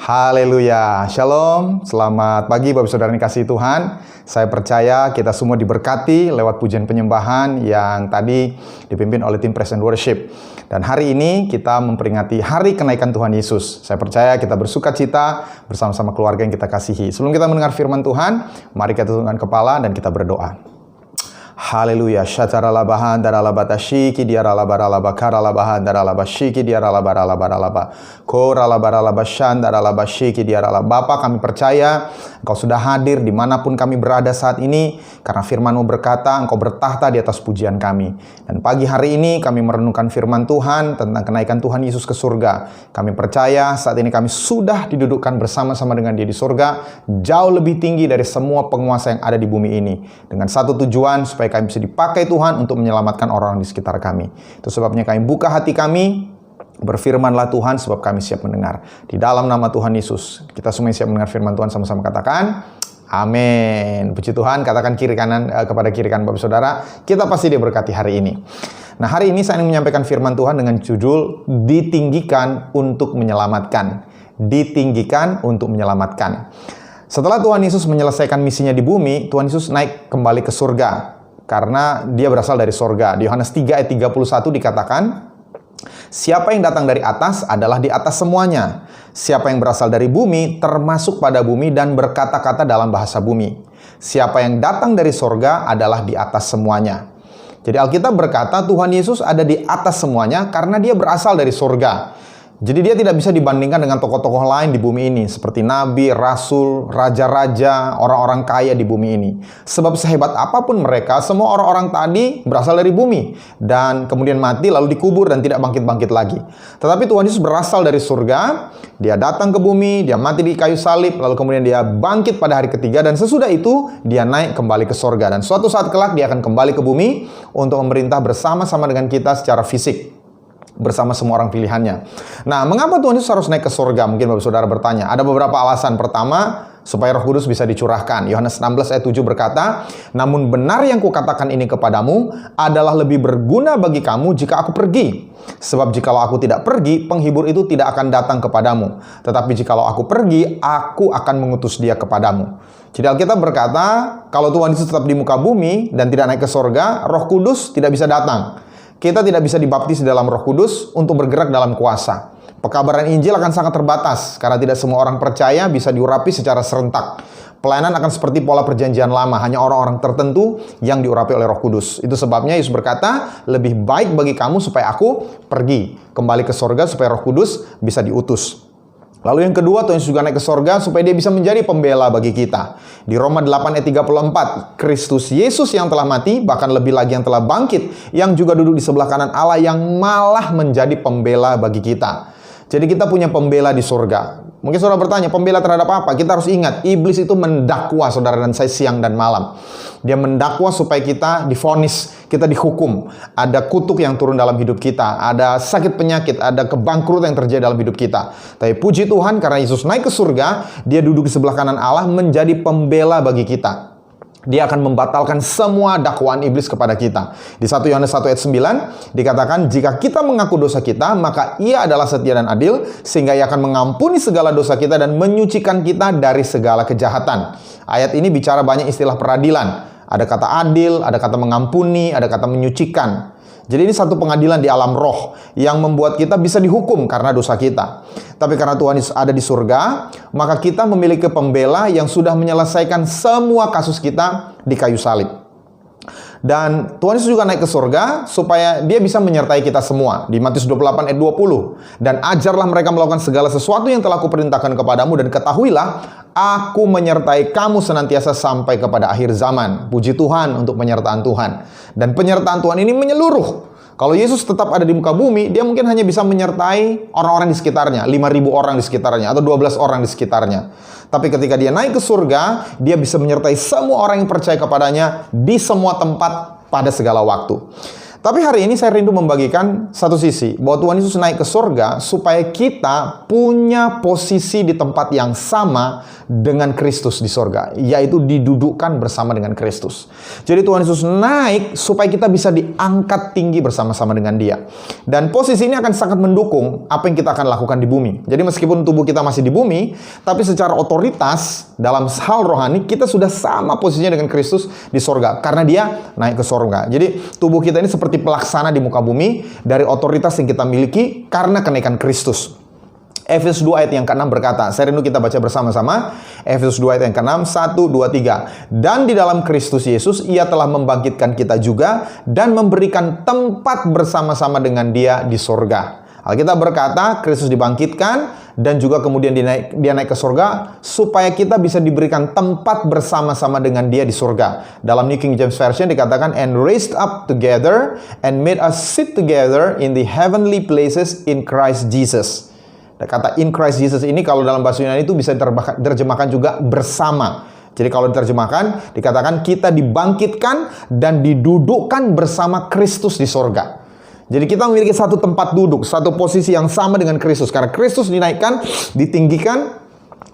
Haleluya, Shalom, selamat pagi Bapak Saudara yang dikasihi Tuhan. Saya percaya kita semua diberkati lewat pujian penyembahan yang tadi dipimpin oleh tim Praise and Worship. Dan hari ini kita memperingati hari kenaikan Tuhan Yesus. Saya percaya kita bersuka cita bersama-sama keluarga yang kita kasihi. Sebelum kita mendengar firman Tuhan, mari kita tundukkan kepala dan kita berdoa. Haleluya. Syataralabahan daralabatashiki diaralabaralabakaralabahan daralabashiki diaralabaralabaralaba. Koralabaralabashan daralabashiki diaralab. Bapa, kami percaya Engkau sudah hadir dimanapun kami berada saat ini, karena firman-Mu berkata Engkau bertahta di atas pujian kami. Dan pagi hari ini kami merenungkan firman Tuhan tentang kenaikan Tuhan Yesus ke surga. Kami percaya saat ini kami sudah didudukkan bersama-sama dengan Dia di surga, jauh lebih tinggi dari semua penguasa yang ada di bumi ini, dengan satu tujuan, supaya kami bisa dipakai Tuhan untuk menyelamatkan orang-orang di sekitar kami. Itu sebabnya kami buka hati kami, berfirmanlah Tuhan, sebab kami siap mendengar. Di dalam nama Tuhan Yesus, kita semua siap mendengar firman Tuhan, sama-sama katakan, amin. Puji Tuhan, katakan kiri kanan kepada kiri kanan Bapak Saudara, kita pasti diberkati hari ini. Nah, hari ini saya ingin menyampaikan firman Tuhan dengan judul, ditinggikan untuk menyelamatkan. Ditinggikan untuk menyelamatkan. Setelah Tuhan Yesus menyelesaikan misinya di bumi, Tuhan Yesus naik kembali ke surga, karena Dia berasal dari surga. Di Yohanes 3 ayat 31 dikatakan, siapa yang datang dari atas adalah di atas semuanya. Siapa yang berasal dari bumi termasuk pada bumi dan berkata-kata dalam bahasa bumi. Siapa yang datang dari surga adalah di atas semuanya. Jadi Alkitab berkata Tuhan Yesus ada di atas semuanya karena Dia berasal dari surga. Jadi Dia tidak bisa dibandingkan dengan tokoh-tokoh lain di bumi ini, seperti nabi, rasul, raja-raja, orang-orang kaya di bumi ini. Sebab sehebat apapun mereka, semua orang-orang tadi berasal dari bumi, dan kemudian mati lalu dikubur dan tidak bangkit-bangkit lagi. Tetapi Tuhan Yesus berasal dari surga, Dia datang ke bumi, Dia mati di kayu salib, lalu kemudian Dia bangkit pada hari ketiga, dan sesudah itu Dia naik kembali ke surga. Dan suatu saat kelak Dia akan kembali ke bumi untuk memerintah bersama-sama dengan kita secara fisik, bersama semua orang pilihannya. Nah, mengapa Tuhan Yesus harus naik ke surga? Mungkin Bapak Saudara bertanya. Ada beberapa alasan. Pertama, supaya Roh Kudus bisa dicurahkan. Yohanes 16 ayat 7 berkata, namun benar yang kukatakan ini kepadamu adalah lebih berguna bagi kamu jika aku pergi. Sebab jikalau aku tidak pergi, penghibur itu tidak akan datang kepadamu. Tetapi jikalau aku pergi, aku akan mengutus Dia kepadamu. Jadi Alkitab berkata, kalau Tuhan Yesus tetap di muka bumi dan tidak naik ke surga, Roh Kudus tidak bisa datang. Kita tidak bisa dibaptis dalam Roh Kudus untuk bergerak dalam kuasa. Pekabaran Injil akan sangat terbatas, karena tidak semua orang percaya bisa diurapi secara serentak. Pelayanan akan seperti pola perjanjian lama, hanya orang-orang tertentu yang diurapi oleh Roh Kudus. Itu sebabnya Yesus berkata, lebih baik bagi kamu supaya aku pergi, kembali ke surga supaya Roh Kudus bisa diutus. Lalu yang kedua, Tuhan Yesus juga naik ke surga supaya Dia bisa menjadi pembela bagi kita. Di Roma 8 ayat 34, Kristus Yesus yang telah mati, bahkan lebih lagi yang telah bangkit, yang juga duduk di sebelah kanan Allah, yang malah menjadi pembela bagi kita. Jadi kita punya pembela di surga. Mungkin saudara bertanya, pembela terhadap apa? Kita harus ingat, iblis itu mendakwa saudara dan saya siang dan malam. Dia mendakwa supaya kita divonis, kita dihukum. Ada kutuk yang turun dalam hidup kita, ada sakit penyakit, ada kebangkrutan yang terjadi dalam hidup kita. Tapi puji Tuhan, karena Yesus naik ke surga, Dia duduk di sebelah kanan Allah menjadi pembela bagi kita. Dia akan membatalkan semua dakwaan iblis kepada kita. Di 1 Yohanes 1 ayat 9 dikatakan, jika kita mengaku dosa kita, maka Ia adalah setia dan adil, sehingga Ia akan mengampuni segala dosa kita dan menyucikan kita dari segala kejahatan. Ayat ini bicara banyak istilah peradilan. Ada kata adil, ada kata mengampuni, ada kata menyucikan. Jadi ini satu pengadilan di alam roh yang membuat kita bisa dihukum karena dosa kita. Tapi karena Tuhan Yesus ada di surga, maka kita memiliki pembela yang sudah menyelesaikan semua kasus kita di kayu salib. Dan Tuhan Yesus juga naik ke surga supaya Dia bisa menyertai kita semua. Di Matius 28 ayat 20. Dan ajarlah mereka melakukan segala sesuatu yang telah kuperintahkan kepadamu, dan ketahuilah, aku menyertai kamu senantiasa sampai kepada akhir zaman. Puji Tuhan untuk penyertaan Tuhan. Dan penyertaan Tuhan ini menyeluruh. Kalau Yesus tetap ada di muka bumi, Dia mungkin hanya bisa menyertai orang-orang di sekitarnya, 5.000 orang di sekitarnya, atau 12 orang di sekitarnya. Tapi ketika Dia naik ke surga, Dia bisa menyertai semua orang yang percaya kepadanya di semua tempat pada segala waktu. Tapi hari ini saya rindu membagikan satu sisi, bahwa Tuhan Yesus naik ke sorga supaya kita punya posisi di tempat yang sama dengan Kristus di sorga, yaitu didudukkan bersama dengan Kristus. Jadi Tuhan Yesus naik supaya kita bisa diangkat tinggi bersama-sama dengan Dia. Dan posisi ini akan sangat mendukung apa yang kita akan lakukan di bumi. Jadi meskipun tubuh kita masih di bumi, tapi secara otoritas dalam hal rohani kita sudah sama posisinya dengan Kristus di sorga, karena Dia naik ke sorga. Jadi tubuh kita ini seperti pelaksana di muka bumi dari otoritas yang kita miliki karena kenaikan Kristus. Efesus 2 ayat yang ke-6 berkata, saya rindu kita baca bersama-sama. Efesus 2 ayat yang ke-6, 1, 2, 3. Dan di dalam Kristus Yesus, Ia telah membangkitkan kita juga dan memberikan tempat bersama-sama dengan Dia di sorga. Alkitab berkata, Kristus dibangkitkan dan juga kemudian dia naik ke surga supaya kita bisa diberikan tempat bersama-sama dengan Dia di surga. Dalam New King James Version dikatakan, and raised up together and made us sit together in the heavenly places in Christ Jesus. Kata in Christ Jesus ini kalau dalam bahasa Yunani itu bisa diterjemahkan juga bersama. Jadi kalau diterjemahkan dikatakan kita dibangkitkan dan didudukkan bersama Kristus di surga. Jadi kita memiliki satu tempat duduk, satu posisi yang sama dengan Kristus. Karena Kristus dinaikkan, ditinggikan,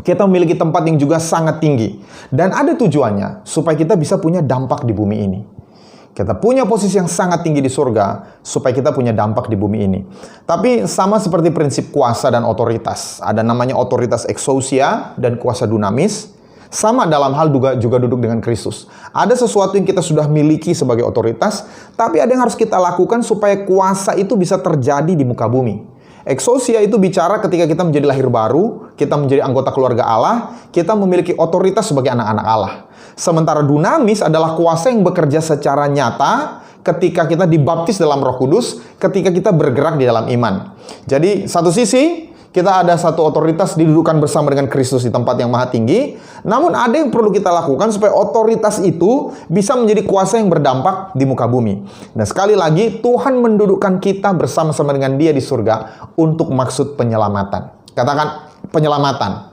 kita memiliki tempat yang juga sangat tinggi. Dan ada tujuannya, supaya kita bisa punya dampak di bumi ini. Kita punya posisi yang sangat tinggi di surga, supaya kita punya dampak di bumi ini. Tapi sama seperti prinsip kuasa dan otoritas. Ada namanya otoritas exousia dan kuasa dunamis. Sama dalam hal juga duduk dengan Kristus. Ada sesuatu yang kita sudah miliki sebagai otoritas, tapi ada yang harus kita lakukan supaya kuasa itu bisa terjadi di muka bumi. Exousia itu bicara ketika kita menjadi lahir baru, kita menjadi anggota keluarga Allah, kita memiliki otoritas sebagai anak-anak Allah. Sementara dunamis adalah kuasa yang bekerja secara nyata ketika kita dibaptis dalam Roh Kudus, ketika kita bergerak di dalam iman. Jadi satu sisi kita ada satu otoritas didudukan bersama dengan Kristus di tempat yang maha tinggi. Namun ada yang perlu kita lakukan supaya otoritas itu bisa menjadi kuasa yang berdampak di muka bumi. Dan sekali lagi, Tuhan mendudukkan kita bersama-sama dengan Dia di surga untuk maksud penyelamatan. Katakan penyelamatan.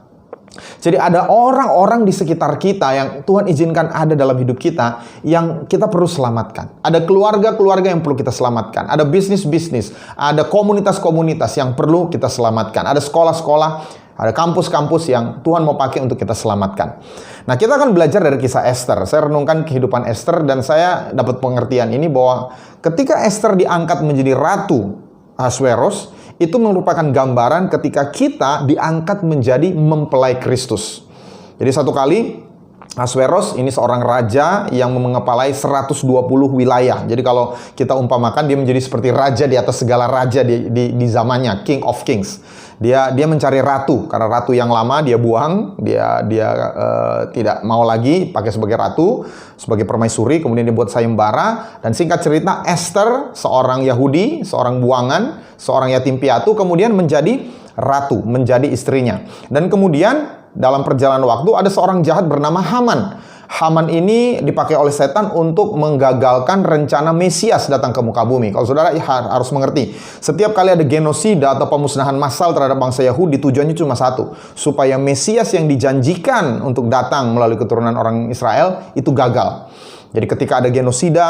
Jadi ada orang-orang di sekitar kita yang Tuhan izinkan ada dalam hidup kita yang kita perlu selamatkan. Ada keluarga-keluarga yang perlu kita selamatkan. Ada bisnis-bisnis, ada komunitas-komunitas yang perlu kita selamatkan. Ada sekolah-sekolah, ada kampus-kampus yang Tuhan mau pakai untuk kita selamatkan. Nah, kita akan belajar dari kisah Esther. Saya renungkan kehidupan Esther dan saya dapat pengertian ini bahwa ketika Esther diangkat menjadi Ratu Ahasuerus, itu merupakan gambaran ketika kita diangkat menjadi mempelai Kristus. Jadi satu kali Ahasuerus ini seorang raja yang mengepalai 120 wilayah. Jadi kalau kita umpamakan dia menjadi seperti raja di atas segala raja di zamannya, King of Kings. Dia mencari ratu karena ratu yang lama dia buang, dia tidak mau lagi pakai sebagai ratu, sebagai permaisuri, kemudian dia buat sayembara. Dan singkat cerita, Esther, seorang Yahudi, seorang buangan, seorang yatim piatu, kemudian menjadi ratu, menjadi istrinya. Dan kemudian dalam perjalanan waktu ada seorang jahat bernama Haman. Haman ini dipakai oleh setan untuk menggagalkan rencana Mesias datang ke muka bumi. Kalau saudara harus mengerti, setiap kali ada genosida atau pemusnahan massal terhadap bangsa Yahudi, tujuannya cuma satu, supaya Mesias yang dijanjikan untuk datang melalui keturunan orang Israel itu gagal. Jadi ketika ada genosida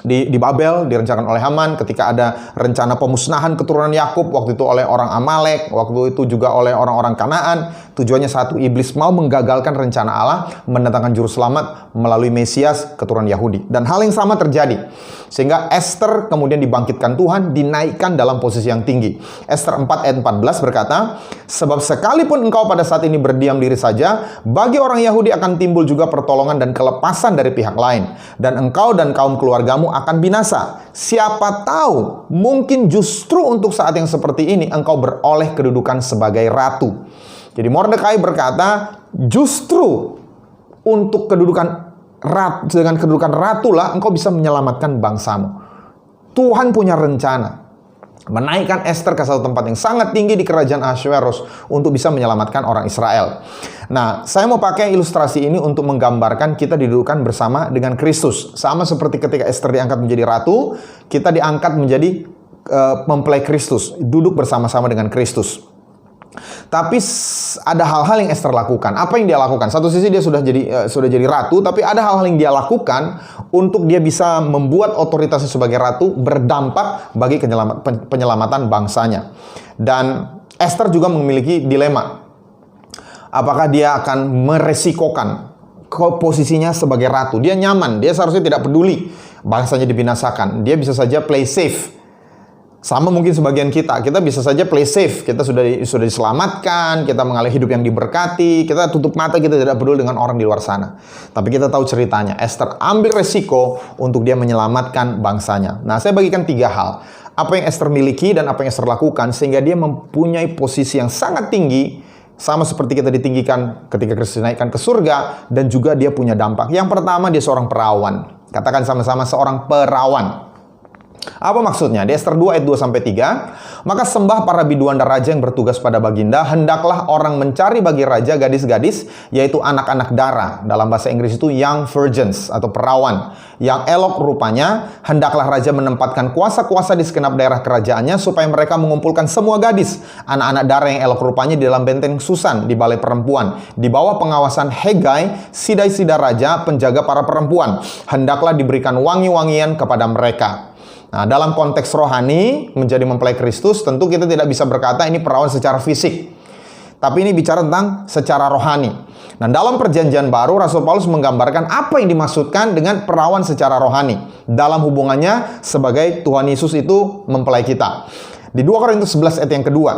di Babel direncanakan oleh Haman, ketika ada rencana pemusnahan keturunan Yakub waktu itu oleh orang Amalek, waktu itu juga oleh orang-orang Kanaan, tujuannya satu, iblis mau menggagalkan rencana Allah mendatangkan juru selamat melalui Mesias keturunan Yahudi. Dan hal yang sama terjadi. Sehingga Esther kemudian dibangkitkan Tuhan, dinaikkan dalam posisi yang tinggi. Esther 4 ayat 14 berkata, sebab sekalipun engkau pada saat ini berdiam diri saja, bagi orang Yahudi akan timbul juga pertolongan dan kelepasan dari pihak lain. Dan engkau dan kaum keluargamu akan binasa. Siapa tahu, mungkin justru untuk saat yang seperti ini engkau beroleh kedudukan sebagai ratu. Jadi Mordekai berkata, justru untuk kedudukan dengan kedudukan ratu lah engkau bisa menyelamatkan bangsamu. Tuhan punya rencana menaikkan Esther ke satu tempat yang sangat tinggi di kerajaan Ahasuerus untuk bisa menyelamatkan orang Israel. Nah, saya mau pakai ilustrasi ini untuk menggambarkan kita didudukan bersama dengan Kristus. Sama seperti ketika Esther diangkat menjadi ratu, kita diangkat menjadi mempelai Kristus, duduk bersama-sama dengan Kristus. Tapi ada hal-hal yang Esther lakukan. Apa yang dia lakukan? Satu sisi dia sudah jadi ratu, tapi ada hal-hal yang dia lakukan untuk dia bisa membuat otoritasnya sebagai ratu berdampak bagi penyelamatan bangsanya. Dan Esther juga memiliki dilema. Apakah dia akan meresikokan posisinya sebagai ratu? Dia nyaman, dia seharusnya tidak peduli bangsanya dibinasakan. Dia bisa saja play safe. Sama mungkin sebagian kita bisa saja play safe. Kita sudah diselamatkan, kita mengalami hidup yang diberkati, kita tutup mata, kita tidak peduli dengan orang di luar sana. Tapi kita tahu ceritanya, Esther ambil resiko untuk dia menyelamatkan bangsanya. Nah, saya bagikan 3 hal. Apa yang Esther miliki dan apa yang Esther lakukan, sehingga dia mempunyai posisi yang sangat tinggi, sama seperti kita ditinggikan ketika Kristus naikkan ke surga, dan juga dia punya dampak. Yang pertama, dia seorang perawan. Katakan sama-sama, seorang perawan. Apa maksudnya? Di Esther 2 ayat 2-3, maka sembah para biduan dan raja yang bertugas pada baginda, hendaklah orang mencari bagi raja gadis-gadis, yaitu anak-anak dara. Dalam bahasa Inggris itu young virgins atau perawan, yang elok rupanya. Hendaklah raja menempatkan kuasa-kuasa di segenap daerah kerajaannya, supaya mereka mengumpulkan semua gadis, anak-anak dara yang elok rupanya di dalam benteng Susan, di balai perempuan, di bawah pengawasan Hegai, sidai-sidai raja, penjaga para perempuan. Hendaklah diberikan wangi-wangian kepada mereka. Nah, dalam konteks rohani, menjadi mempelai Kristus, tentu kita tidak bisa berkata ini perawan secara fisik. Tapi ini bicara tentang secara rohani. Nah, dalam perjanjian baru, Rasul Paulus menggambarkan apa yang dimaksudkan dengan perawan secara rohani. Dalam hubungannya sebagai Tuhan Yesus itu mempelai kita. Di 2 Korintus 11 ayat yang kedua.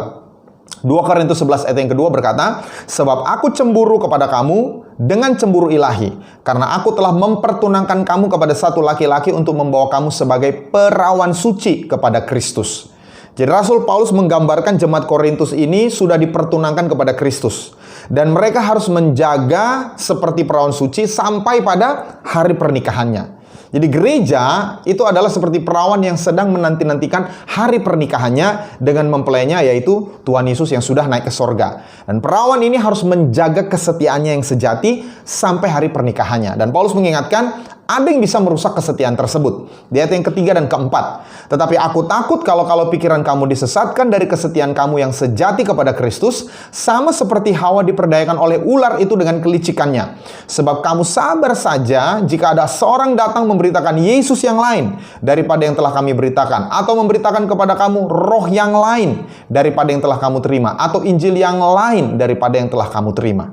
2 Korintus 11 ayat yang kedua berkata, sebab aku cemburu kepada kamu dengan cemburu ilahi, karena aku telah mempertunangkan kamu kepada satu laki-laki untuk membawa kamu sebagai perawan suci kepada Kristus. Jadi Rasul Paulus menggambarkan jemaat Korintus ini sudah dipertunangkan kepada Kristus, dan mereka harus menjaga seperti perawan suci sampai pada hari pernikahannya. Jadi gereja itu adalah seperti perawan yang sedang menanti-nantikan hari pernikahannya dengan mempelainya, yaitu Tuhan Yesus yang sudah naik ke sorga. Dan perawan ini harus menjaga kesetiaannya yang sejati sampai hari pernikahannya. Dan Paulus mengingatkan, ada yang bisa merusak kesetiaan tersebut. Di ayat yang ketiga dan keempat. Tetapi aku takut kalau pikiran kamu disesatkan dari kesetiaan kamu yang sejati kepada Kristus, sama seperti Hawa diperdayakan oleh ular itu dengan kelicikannya. Sebab kamu sabar saja jika ada seorang datang memberitakan Yesus yang lain daripada yang telah kami beritakan, atau memberitakan kepada kamu roh yang lain daripada yang telah kamu terima, atau Injil yang lain daripada yang telah kamu terima.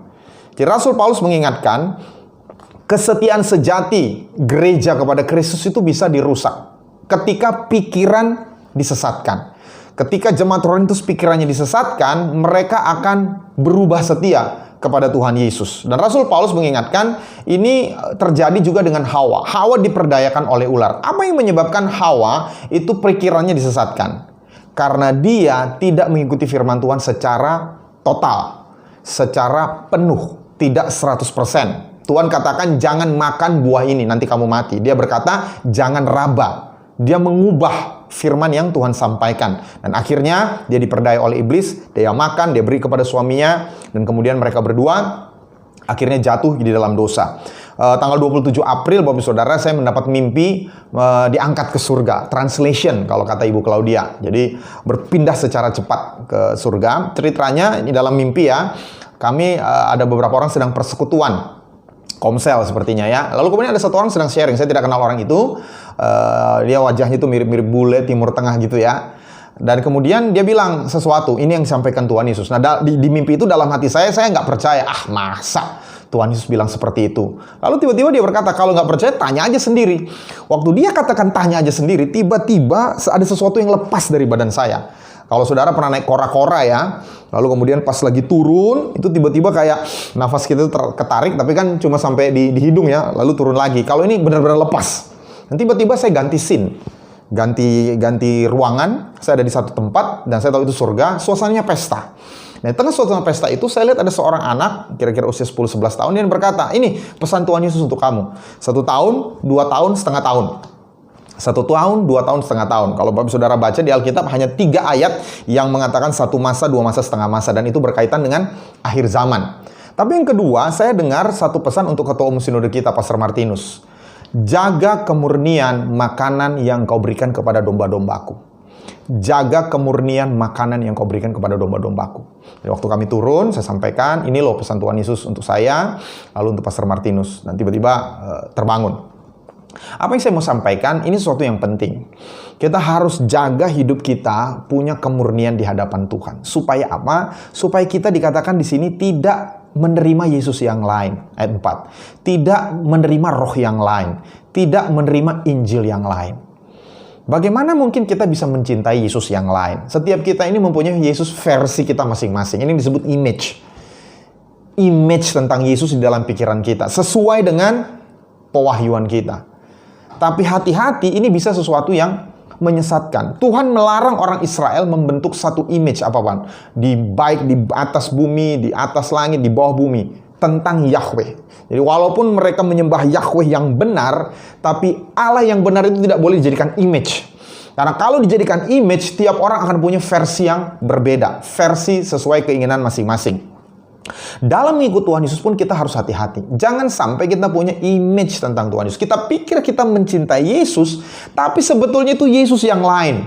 Jadi Rasul Paulus mengingatkan, kesetiaan sejati gereja kepada Kristus itu bisa dirusak ketika pikiran disesatkan. Ketika jemaat Korintus pikirannya disesatkan, mereka akan berubah setia kepada Tuhan Yesus. Dan Rasul Paulus mengingatkan, ini terjadi juga dengan Hawa. Hawa diperdayakan oleh ular. Apa yang menyebabkan Hawa itu pikirannya disesatkan? Karena dia tidak mengikuti firman Tuhan secara total, secara penuh, tidak 100%. Tuhan katakan jangan makan buah ini, nanti kamu mati. Dia berkata jangan raba. Dia mengubah firman yang Tuhan sampaikan. Dan akhirnya dia diperdaya oleh iblis. Dia makan, dia beri kepada suaminya. Dan kemudian mereka berdua akhirnya jatuh di dalam dosa. Tanggal 27 April, Bapak Saudara, saya mendapat mimpi diangkat ke surga. Translation kalau kata Ibu Claudia. Jadi berpindah secara cepat ke surga. Ceritanya ini dalam mimpi ya. Kami ada beberapa orang sedang persekutuan. Komsel sepertinya ya. Lalu kemudian ada satu orang sedang sharing. Saya tidak kenal orang itu. Dia wajahnya itu mirip-mirip bule Timur Tengah gitu ya. Dan kemudian dia bilang sesuatu. Ini yang disampaikan Tuhan Yesus. Nah di mimpi itu dalam hati saya nggak percaya. Ah masa Tuhan Yesus bilang seperti itu. Lalu tiba-tiba dia berkata, kalau nggak percaya tanya aja sendiri. Waktu dia katakan tanya aja sendiri, tiba-tiba ada sesuatu yang lepas dari badan saya. Kalau saudara pernah naik kora-kora ya, lalu kemudian pas lagi turun, itu tiba-tiba kayak nafas kita ketarik, tapi kan cuma sampai di hidung ya, lalu turun lagi. Kalau ini benar-benar lepas. Dan tiba-tiba saya ganti scene, ganti ruangan, saya ada di satu tempat, dan saya tahu itu surga, suasananya pesta. Nah, di tengah suasana pesta itu, saya lihat ada seorang anak, kira-kira usia 10-11 tahun, dia berkata, ini pesan Tuhan Yesus untuk kamu. 1 tahun, 2 tahun, setengah tahun. 1 tahun, 2 tahun, setengah tahun. Kalau Bapak Saudara baca di Alkitab hanya 3 ayat yang mengatakan 1 masa, 2 masa, setengah masa. Dan itu berkaitan dengan akhir zaman. Tapi yang kedua, saya dengar satu pesan untuk Ketua Umum Sinode kita, Pastor Martinus. Jaga kemurnian makanan yang kau berikan kepada domba-dombaku. jaga kemurnian makanan yang kau berikan kepada domba-dombaku. Jadi waktu kami turun, saya sampaikan, ini loh pesan Tuhan Yesus untuk saya, lalu untuk Pastor Martinus. Dan tiba-tiba terbangun. Apa yang saya mau sampaikan, ini sesuatu yang penting. Kita harus jaga hidup kita punya kemurnian di hadapan Tuhan. Supaya apa? Supaya kita dikatakan di sini tidak menerima Yesus yang lain. Ayat 4. Tidak menerima roh yang lain. Tidak menerima Injil yang lain. Bagaimana mungkin kita bisa mencintai Yesus yang lain? Setiap kita ini mempunyai Yesus versi kita masing-masing. Ini disebut image. Image tentang Yesus di dalam pikiran kita. Sesuai dengan pewahyuan kita. Tapi hati-hati, ini bisa sesuatu yang menyesatkan. Tuhan melarang orang Israel membentuk satu image apapun. Baik di atas bumi, di atas langit, di bawah bumi. Tentang Yahweh. Jadi walaupun mereka menyembah Yahweh yang benar, tapi Allah yang benar itu tidak boleh dijadikan image. Karena kalau dijadikan image, tiap orang akan punya versi yang berbeda. Versi sesuai keinginan masing-masing. Dalam mengikut Tuhan Yesus pun kita harus hati-hati. Jangan sampai kita punya image tentang Tuhan Yesus. Kita pikir kita mencintai Yesus, tapi sebetulnya itu Yesus yang lain.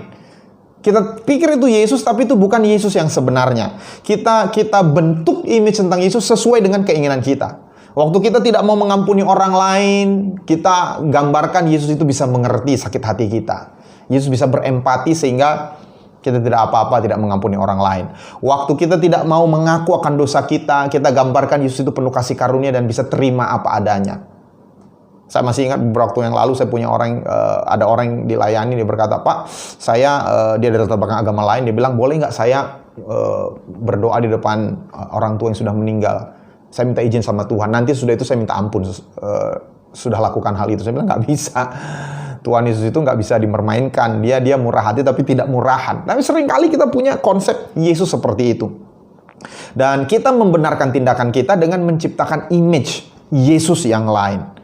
Kita pikir itu Yesus, tapi itu bukan Yesus yang sebenarnya. Kita bentuk image tentang Yesus sesuai dengan keinginan kita. Waktu kita tidak mau mengampuni orang lain, kita gambarkan Yesus itu bisa mengerti sakit hati kita. Yesus bisa berempati sehingga kita tidak apa-apa, tidak mengampuni orang lain. Waktu kita tidak mau mengaku akan dosa kita gambarkan Yesus itu penuh kasih karunia dan bisa terima apa adanya. Saya masih ingat beberapa waktu yang lalu saya punya ada orang yang dilayani, dia berkata, "Pak, dia dari latar belakang agama lain, dia bilang, boleh nggak saya berdoa di depan orang tua yang sudah meninggal? Saya minta izin sama Tuhan, nanti sudah itu saya minta ampun, sudah lakukan hal itu." Saya bilang, nggak bisa. Tuhan Yesus itu nggak bisa dimermainkan. Dia murah hati tapi tidak murahan. Tapi seringkali kita punya konsep Yesus seperti itu. Dan kita membenarkan tindakan kita dengan menciptakan image Yesus yang lain.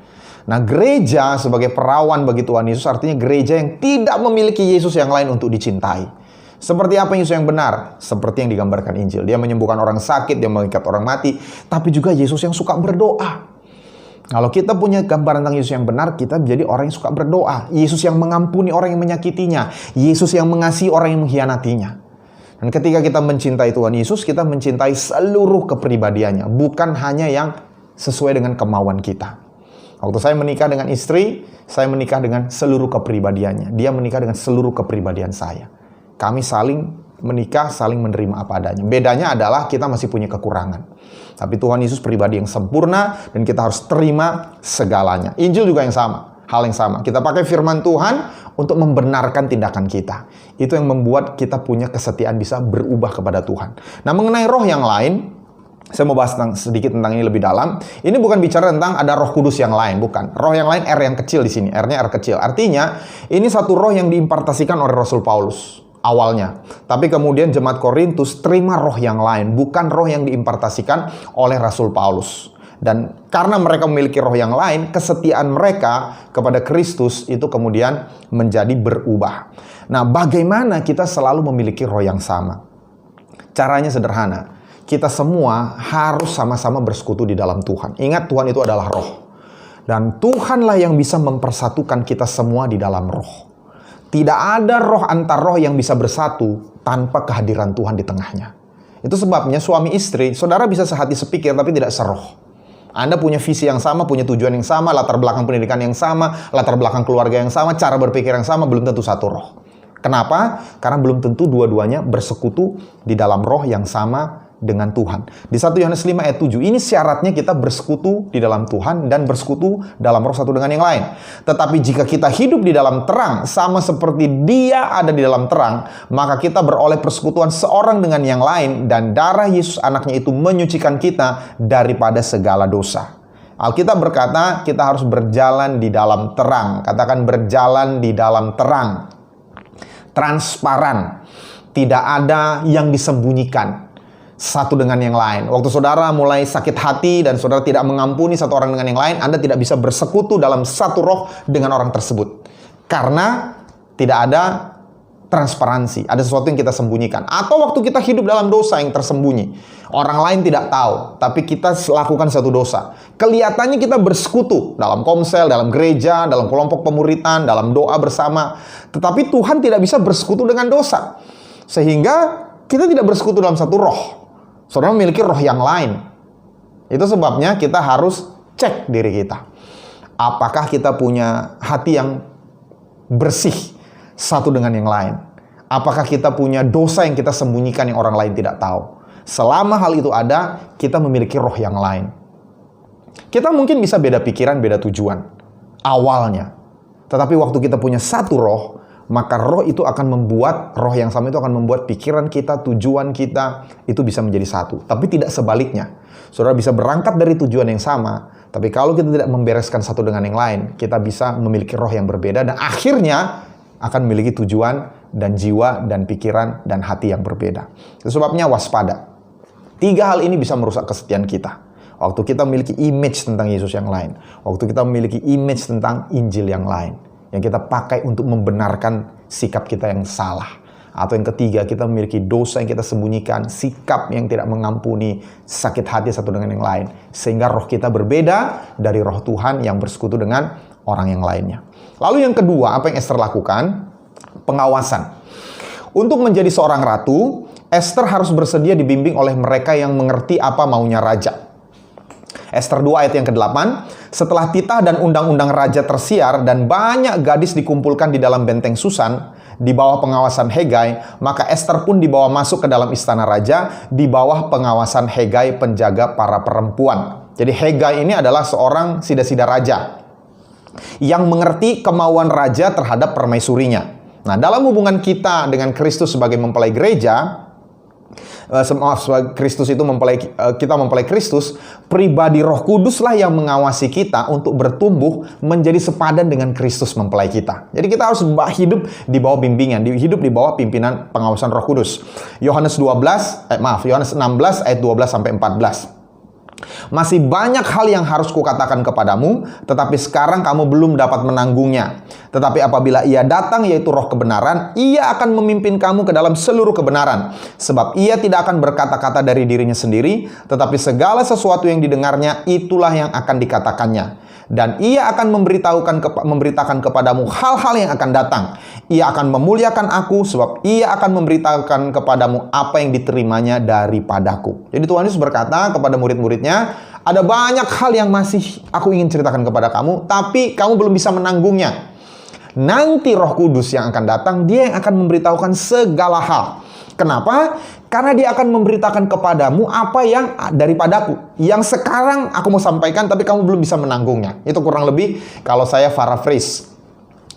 Nah, gereja sebagai perawan bagi Tuhan Yesus artinya gereja yang tidak memiliki Yesus yang lain untuk dicintai. Seperti apa Yesus yang benar? Seperti yang digambarkan Injil. Dia menyembuhkan orang sakit, dia mengikat orang mati. Tapi juga Yesus yang suka berdoa. Kalau kita punya gambaran tentang Yesus yang benar, kita menjadi orang yang suka berdoa. Yesus yang mengampuni orang yang menyakitinya. Yesus yang mengasihi orang yang mengkhianatinya. Dan ketika kita mencintai Tuhan Yesus, kita mencintai seluruh kepribadiannya. Bukan hanya yang sesuai dengan kemauan kita. Waktu saya menikah dengan istri, saya menikah dengan seluruh kepribadiannya. Dia menikah dengan seluruh kepribadian saya. Kami saling menikah, saling menerima apa adanya. Bedanya adalah kita masih punya kekurangan. Tapi Tuhan Yesus pribadi yang sempurna dan kita harus terima segalanya. Injil juga yang sama, hal yang sama. Kita pakai firman Tuhan untuk membenarkan tindakan kita. Itu yang membuat kita punya kesetiaan bisa berubah kepada Tuhan. Nah, mengenai roh yang lain, saya mau bahas sedikit tentang ini lebih dalam. Ini bukan bicara tentang ada Roh Kudus yang lain, bukan. Roh yang lain R yang kecil di sini, R-nya R kecil. Artinya, ini satu roh yang diimpartasikan oleh Rasul Paulus awalnya. Tapi kemudian jemaat Korintus terima roh yang lain, bukan roh yang diimpartasikan oleh Rasul Paulus. Dan karena mereka memiliki roh yang lain, kesetiaan mereka kepada Kristus itu kemudian menjadi berubah. Nah, bagaimana kita selalu memiliki roh yang sama? Caranya sederhana. Kita semua harus sama-sama bersekutu di dalam Tuhan. Ingat, Tuhan itu adalah roh. Dan Tuhanlah yang bisa mempersatukan kita semua di dalam roh. Tidak ada roh antar roh yang bisa bersatu tanpa kehadiran Tuhan di tengahnya. Itu sebabnya suami istri, saudara bisa sehati sepikir tapi tidak seroh. Anda punya visi yang sama, punya tujuan yang sama, latar belakang pendidikan yang sama, latar belakang keluarga yang sama, cara berpikir yang sama, belum tentu satu roh. Kenapa? Karena belum tentu dua-duanya bersekutu di dalam roh yang sama dengan Tuhan. Di 1 Yohanes 5 ayat 7, ini syaratnya kita bersekutu di dalam Tuhan dan bersekutu dalam roh satu dengan yang lain. Tetapi jika kita hidup di dalam terang, sama seperti Dia ada di dalam terang, maka kita beroleh persekutuan seorang dengan yang lain, dan darah Yesus anaknya itu menyucikan kita daripada segala dosa. Alkitab berkata, kita harus berjalan di dalam terang. Katakan, berjalan di dalam terang. Transparan. Tidak ada yang disembunyikan satu dengan yang lain. Waktu saudara mulai sakit hati dan saudara tidak mengampuni satu orang dengan yang lain, Anda tidak bisa bersekutu dalam satu roh dengan orang tersebut. Karena tidak ada transparansi, ada sesuatu yang kita sembunyikan. Atau waktu kita hidup dalam dosa yang tersembunyi, orang lain tidak tahu, tapi kita lakukan satu dosa. Kelihatannya kita bersekutu dalam komsel, dalam gereja, dalam kelompok pemuritan, dalam doa bersama. Tetapi Tuhan tidak bisa bersekutu dengan dosa. Sehingga kita tidak bersekutu dalam satu roh. Saudara memiliki roh yang lain. Itu sebabnya kita harus cek diri kita. Apakah kita punya hati yang bersih satu dengan yang lain? Apakah kita punya dosa yang kita sembunyikan yang orang lain tidak tahu? Selama hal itu ada, kita memiliki roh yang lain. Kita mungkin bisa beda pikiran, beda tujuan awalnya. Tetapi waktu kita punya satu roh, maka roh itu akan membuat, roh yang sama itu akan membuat pikiran kita, tujuan kita, itu bisa menjadi satu. Tapi tidak sebaliknya. Saudara bisa berangkat dari tujuan yang sama, tapi kalau kita tidak membereskan satu dengan yang lain, kita bisa memiliki roh yang berbeda, dan akhirnya akan memiliki tujuan dan jiwa dan pikiran dan hati yang berbeda. Itu sebabnya waspada. 3 hal ini bisa merusak kesetiaan kita. Waktu kita memiliki image tentang Yesus yang lain, waktu kita memiliki image tentang Injil yang lain, yang kita pakai untuk membenarkan sikap kita yang salah. Atau yang ketiga, kita memiliki dosa yang kita sembunyikan, sikap yang tidak mengampuni, sakit hati satu dengan yang lain. Sehingga roh kita berbeda dari roh Tuhan yang bersekutu dengan orang yang lainnya. Lalu yang kedua, apa yang Esther lakukan? Pengawasan. Untuk menjadi seorang ratu, Esther harus bersedia dibimbing oleh mereka yang mengerti apa maunya raja. Esther 2 ayat yang ke-8, setelah titah dan undang-undang raja tersiar dan banyak gadis dikumpulkan di dalam benteng Susan, di bawah pengawasan Hegai, maka Esther pun dibawa masuk ke dalam istana raja, di bawah pengawasan Hegai, penjaga para perempuan. Jadi Hegai ini adalah seorang sida-sida raja, yang mengerti kemauan raja terhadap permaisurinya. Nah, dalam hubungan kita dengan Kristus sebagai mempelai gereja, Kristus itu kita mempelai Kristus, pribadi Roh Kuduslah yang mengawasi kita untuk bertumbuh menjadi sepadan dengan Kristus mempelai kita. Jadi kita harus hidup di bawah bimbingan, hidup di bawah pimpinan pengawasan Roh Kudus. Yohanes 16 ayat 12 sampai 14. Masih banyak hal yang harus kukatakan kepadamu, tetapi sekarang kamu belum dapat menanggungnya. Tetapi apabila ia datang, yaitu roh kebenaran, ia akan memimpin kamu ke dalam seluruh kebenaran. Sebab ia tidak akan berkata-kata dari dirinya sendiri, tetapi segala sesuatu yang didengarnya, itulah yang akan dikatakannya. Dan ia akan memberitakan kepadamu hal-hal yang akan datang. Ia akan memuliakan aku, sebab ia akan memberitakan kepadamu apa yang diterimanya daripadaku. Jadi Tuhan Yesus berkata kepada murid-muridnya, ada banyak hal yang masih aku ingin ceritakan kepada kamu, tapi kamu belum bisa menanggungnya. Nanti Roh Kudus yang akan datang, dia yang akan memberitahukan segala hal. Kenapa? Karena dia akan memberitakan kepadamu apa yang daripadaku. Yang sekarang aku mau sampaikan, tapi kamu belum bisa menanggungnya. Itu kurang lebih kalau saya paraphrase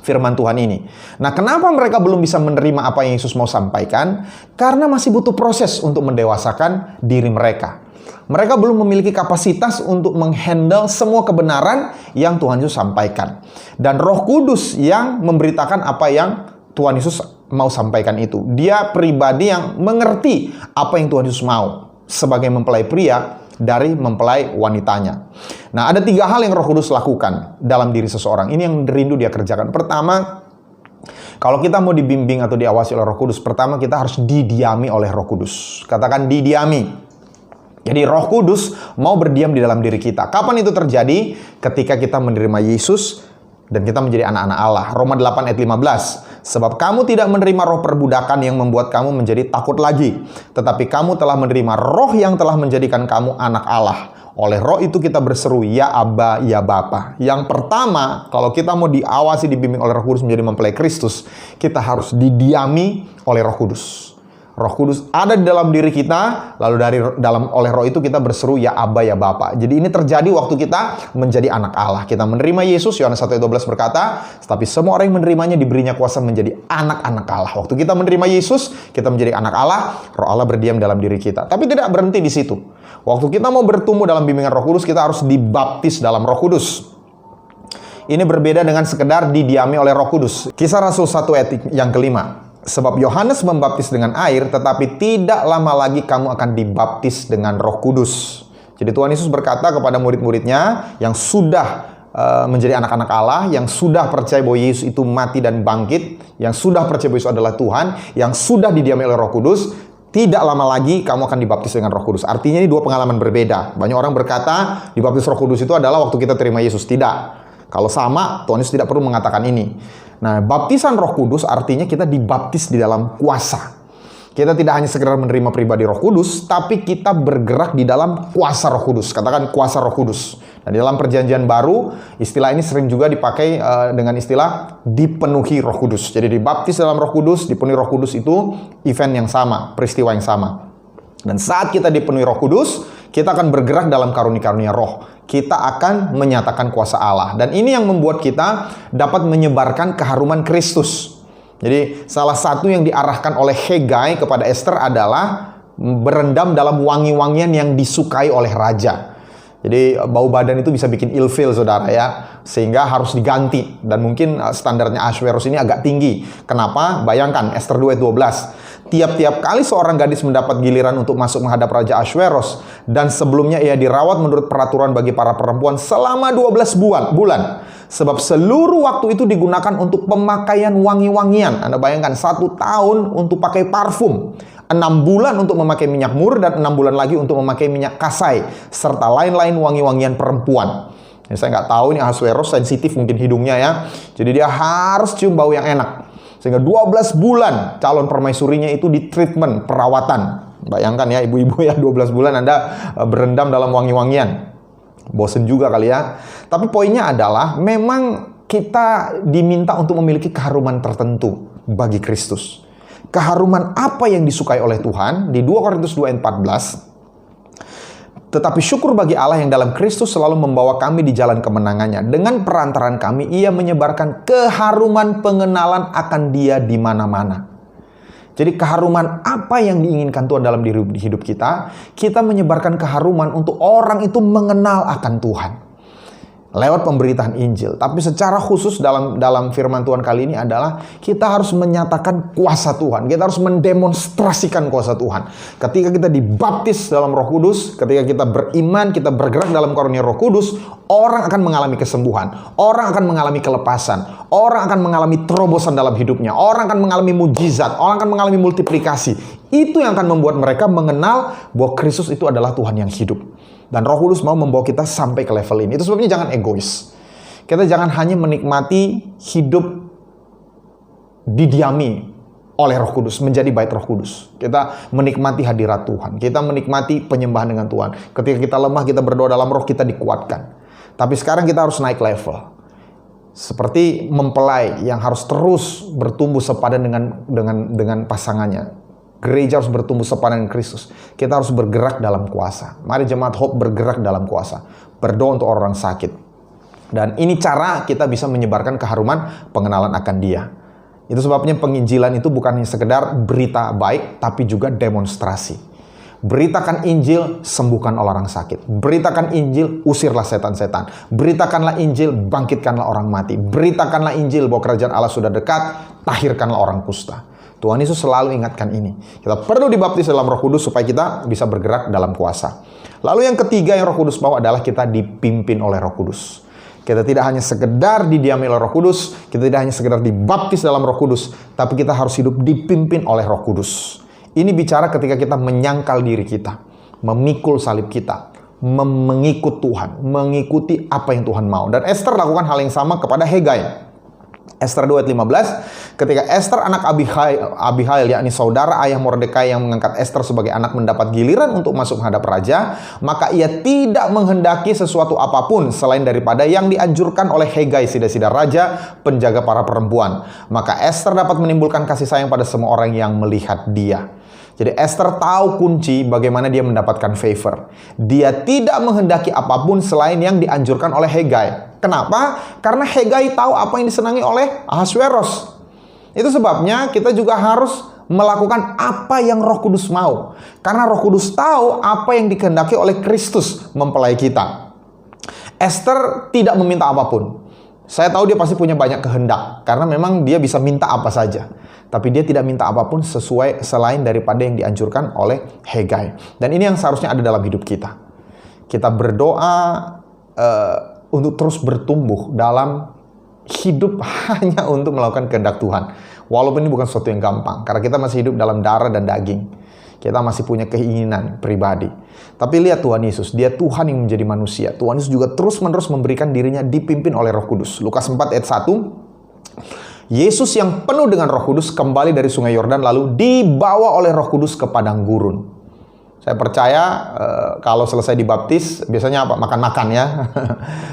firman Tuhan ini. Nah, kenapa mereka belum bisa menerima apa yang Yesus mau sampaikan? Karena masih butuh proses untuk mendewasakan diri mereka. Mereka belum memiliki kapasitas untuk menghandle semua kebenaran yang Tuhan Yesus sampaikan. Dan Roh Kudus yang memberitakan apa yang Tuhan Yesus mau sampaikan itu. Dia pribadi yang mengerti apa yang Tuhan Yesus mau sebagai mempelai pria dari mempelai wanitanya. Nah, ada 3 hal yang Roh Kudus lakukan dalam diri seseorang. Ini yang rindu dia kerjakan. Pertama, kalau kita mau dibimbing atau diawasi oleh Roh Kudus, pertama kita harus didiami oleh Roh Kudus. Katakan didiami. Jadi Roh Kudus mau berdiam di dalam diri kita. Kapan itu terjadi? Ketika kita menerima Yesus dan kita menjadi anak-anak Allah. Roma 8 ayat 15. Sebab kamu tidak menerima roh perbudakan yang membuat kamu menjadi takut lagi. Tetapi kamu telah menerima roh yang telah menjadikan kamu anak Allah. Oleh roh itu kita berseru, ya Aba, ya Bapa. Yang pertama, kalau kita mau diawasi, dibimbing oleh Roh Kudus menjadi mempelai Kristus, kita harus didiami oleh Roh Kudus. Roh Kudus ada di dalam diri kita, lalu oleh roh itu kita berseru, ya Aba, ya Bapa. Jadi ini terjadi waktu kita menjadi anak Allah. Kita menerima Yesus, Yohanes 1:12 berkata, tapi semua orang yang menerimanya diberinya kuasa menjadi anak-anak Allah. Waktu kita menerima Yesus, kita menjadi anak Allah, roh Allah berdiam dalam diri kita. Tapi tidak berhenti di situ. Waktu kita mau bertumbuh dalam bimbingan Roh Kudus, kita harus dibaptis dalam Roh Kudus. Ini berbeda dengan sekedar didiami oleh Roh Kudus. Kisah Rasul 1 ayat yang kelima. Sebab Yohanes membaptis dengan air, tetapi tidak lama lagi kamu akan dibaptis dengan Roh Kudus. Jadi Tuhan Yesus berkata kepada murid-muridnya yang sudah menjadi anak-anak Allah, yang sudah percaya bahwa Yesus itu mati dan bangkit, yang sudah percaya bahwa Yesus adalah Tuhan, yang sudah didiami oleh Roh Kudus, tidak lama lagi kamu akan dibaptis dengan Roh Kudus. Artinya ini dua pengalaman berbeda. Banyak orang berkata dibaptis Roh Kudus itu adalah waktu kita terima Yesus. Tidak. Kalau sama, Tuhan Yesus tidak perlu mengatakan ini. Nah, baptisan Roh Kudus artinya kita dibaptis di dalam kuasa. Kita tidak hanya sekedar menerima pribadi Roh Kudus, tapi kita bergerak di dalam kuasa Roh Kudus. Katakan kuasa Roh Kudus. Nah, di dalam perjanjian baru, istilah ini sering juga dipakai dengan istilah dipenuhi Roh Kudus. Jadi dibaptis dalam Roh Kudus, dipenuhi Roh Kudus itu event yang sama, peristiwa yang sama. Dan saat kita dipenuhi Roh Kudus, kita akan bergerak dalam karunia-karunia Roh. Kita akan menyatakan kuasa Allah. Dan ini yang membuat kita dapat menyebarkan keharuman Kristus. Jadi salah satu yang diarahkan oleh Hegai kepada Esther adalah berendam dalam wangi-wangian yang disukai oleh raja. Jadi bau badan itu bisa bikin ilfil, saudara ya, sehingga harus diganti. Dan mungkin standarnya Ahasveros ini agak tinggi. Kenapa? Bayangkan Esther 2 ayat 12. Tiap-tiap kali seorang gadis mendapat giliran untuk masuk menghadap Raja Ahasveros, dan sebelumnya ia dirawat menurut peraturan bagi para perempuan selama 12 bulan. Sebab seluruh waktu itu digunakan untuk pemakaian wangi-wangian. Anda bayangkan 1 tahun untuk pakai parfum, 6 bulan untuk memakai minyak mur, dan 6 bulan lagi untuk memakai minyak kasai, serta lain-lain wangi-wangian perempuan. Ini saya nggak tahu, ini Ahasveros sensitif mungkin hidungnya ya. Jadi dia harus cium bau yang enak. Sehingga 12 bulan calon permaisurinya itu di treatment, perawatan. Bayangkan ya ibu-ibu ya, 12 bulan Anda berendam dalam wangi-wangian. Bosen juga kali ya. Tapi poinnya adalah memang kita diminta untuk memiliki keharuman tertentu bagi Kristus. Keharuman apa yang disukai oleh Tuhan? Di 2 Korintus 2 ayat 14. Tetapi syukur bagi Allah yang dalam Kristus selalu membawa kami di jalan kemenangannya. Dengan perantaraan kami, ia menyebarkan keharuman pengenalan akan Dia di mana-mana. Jadi keharuman apa yang diinginkan Tuhan dalam hidup kita? Kita menyebarkan keharuman untuk orang itu mengenal akan Tuhan lewat pemberitaan Injil. Tapi secara khusus dalam firman Tuhan kali ini adalah kita harus menyatakan kuasa Tuhan. Kita harus mendemonstrasikan kuasa Tuhan. Ketika kita dibaptis dalam Roh Kudus, ketika kita beriman, kita bergerak dalam karunia Roh Kudus, orang akan mengalami kesembuhan, orang akan mengalami kelepasan, orang akan mengalami terobosan dalam hidupnya, orang akan mengalami mujizat, orang akan mengalami multiplikasi. Itu yang akan membuat mereka mengenal bahwa Kristus itu adalah Tuhan yang hidup. Dan Roh Kudus mau membawa kita sampai ke level ini. Itu sebabnya jangan egois. Kita jangan hanya menikmati hidup didiami oleh Roh Kudus, menjadi bait Roh Kudus. Kita menikmati hadirat Tuhan. Kita menikmati penyembahan dengan Tuhan. Ketika kita lemah, kita berdoa dalam Roh, kita dikuatkan. Tapi sekarang kita harus naik level. Seperti mempelai yang harus terus bertumbuh sepadan dengan pasangannya. Gereja harus bertumbuh sepadan dengan Kristus. Kita harus bergerak dalam kuasa. Mari jemaat Hope bergerak dalam kuasa. Berdoa untuk orang sakit. Dan ini cara kita bisa menyebarkan keharuman pengenalan akan Dia. Itu sebabnya penginjilan itu bukan hanya sekedar berita baik, tapi juga demonstrasi. Beritakan Injil, sembuhkan orang sakit. Beritakan Injil, usirlah setan-setan. Beritakanlah Injil, bangkitkanlah orang mati. Beritakanlah Injil bahwa kerajaan Allah sudah dekat, tahirkanlah orang kusta. Tuhan Yesus selalu ingatkan ini. Kita perlu dibaptis dalam Roh Kudus supaya kita bisa bergerak dalam kuasa. Lalu yang ketiga yang Roh Kudus bawa adalah kita dipimpin oleh Roh Kudus. Kita tidak hanya sekedar didiami oleh Roh Kudus, kita tidak hanya sekedar dibaptis dalam Roh Kudus, tapi kita harus hidup dipimpin oleh Roh Kudus. Ini bicara ketika kita menyangkal diri kita, memikul salib kita, mengikut Tuhan, mengikuti apa yang Tuhan mau. Dan Esther lakukan hal yang sama kepada Hegai. Esther 2 ayat 15, ketika Esther anak Abihail, yakni saudara ayah Mordekai yang mengangkat Esther sebagai anak mendapat giliran untuk masuk menghadap raja, maka ia tidak menghendaki sesuatu apapun selain daripada yang dianjurkan oleh Hegai, sida-sida raja, penjaga para perempuan. Maka Esther dapat menimbulkan kasih sayang pada semua orang yang melihat dia. Jadi Esther tahu kunci bagaimana dia mendapatkan favor. Dia tidak menghendaki apapun selain yang dianjurkan oleh Hegai. Kenapa? Karena Hegai tahu apa yang disenangi oleh Ahasveros. Itu sebabnya kita juga harus melakukan apa yang Roh Kudus mau. Karena Roh Kudus tahu apa yang dikehendaki oleh Kristus mempelai kita. Esther tidak meminta apapun. Saya tahu dia pasti punya banyak kehendak. Karena memang dia bisa minta apa saja. Tapi dia tidak minta apapun sesuai selain daripada yang dianjurkan oleh Hegai. Dan ini yang seharusnya ada dalam hidup kita. Kita berdoa untuk terus bertumbuh dalam hidup hanya untuk melakukan kehendak Tuhan. Walaupun ini bukan sesuatu yang gampang, karena kita masih hidup dalam darah dan daging. Kita masih punya keinginan pribadi. Tapi lihat Tuhan Yesus, dia Tuhan yang menjadi manusia. Tuhan Yesus juga terus-menerus memberikan dirinya dipimpin oleh Roh Kudus. Lukas 4 ayat 1, Yesus yang penuh dengan Roh Kudus kembali dari sungai Yordan lalu dibawa oleh Roh Kudus ke padang gurun. Saya percaya kalau selesai dibaptis, biasanya apa? Makan-makan ya.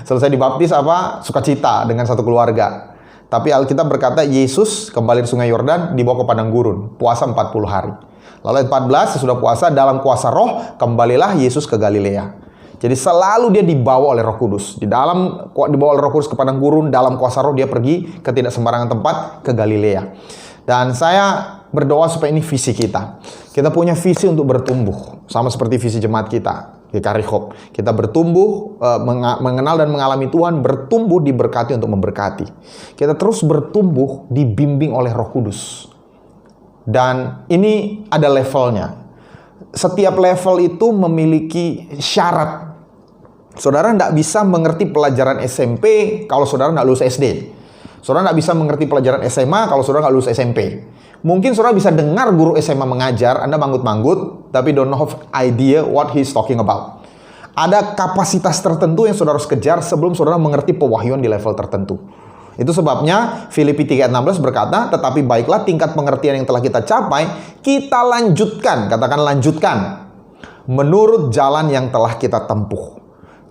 Selesai dibaptis apa? Sukacita dengan satu keluarga. Tapi Alkitab berkata Yesus kembali dari sungai Yordan dibawa ke padang gurun, puasa 40 hari. Lalu ayat 14, sesudah puasa dalam kuasa Roh, kembalilah Yesus ke Galilea. Jadi selalu dia dibawa oleh Roh Kudus. Dibawa oleh Roh Kudus ke padang gurun, dalam kuasa Roh dia pergi ke tidak sembarangan tempat, ke Galilea. Dan saya berdoa supaya ini visi kita. Kita punya visi untuk bertumbuh, sama seperti visi jemaat kita di Karihop. Kita bertumbuh, mengenal dan mengalami Tuhan, bertumbuh diberkati untuk memberkati. Kita terus bertumbuh dibimbing oleh Roh Kudus. Dan ini ada levelnya. Setiap level itu memiliki syarat. Saudara tidak bisa mengerti pelajaran SMP kalau saudara tidak lulus SD. Saudara tidak bisa mengerti pelajaran SMA kalau saudara nggak lulus SMP. Mungkin saudara bisa dengar guru SMA mengajar, Anda manggut-manggut, tapi don't have idea what he's talking about. Ada kapasitas tertentu yang saudara harus kejar sebelum saudara mengerti pewahyuan di level tertentu. Itu sebabnya Filipi 3:16 berkata, tetapi baiklah tingkat pengertian yang telah kita capai, kita lanjutkan, katakan lanjutkan, menurut jalan yang telah kita tempuh.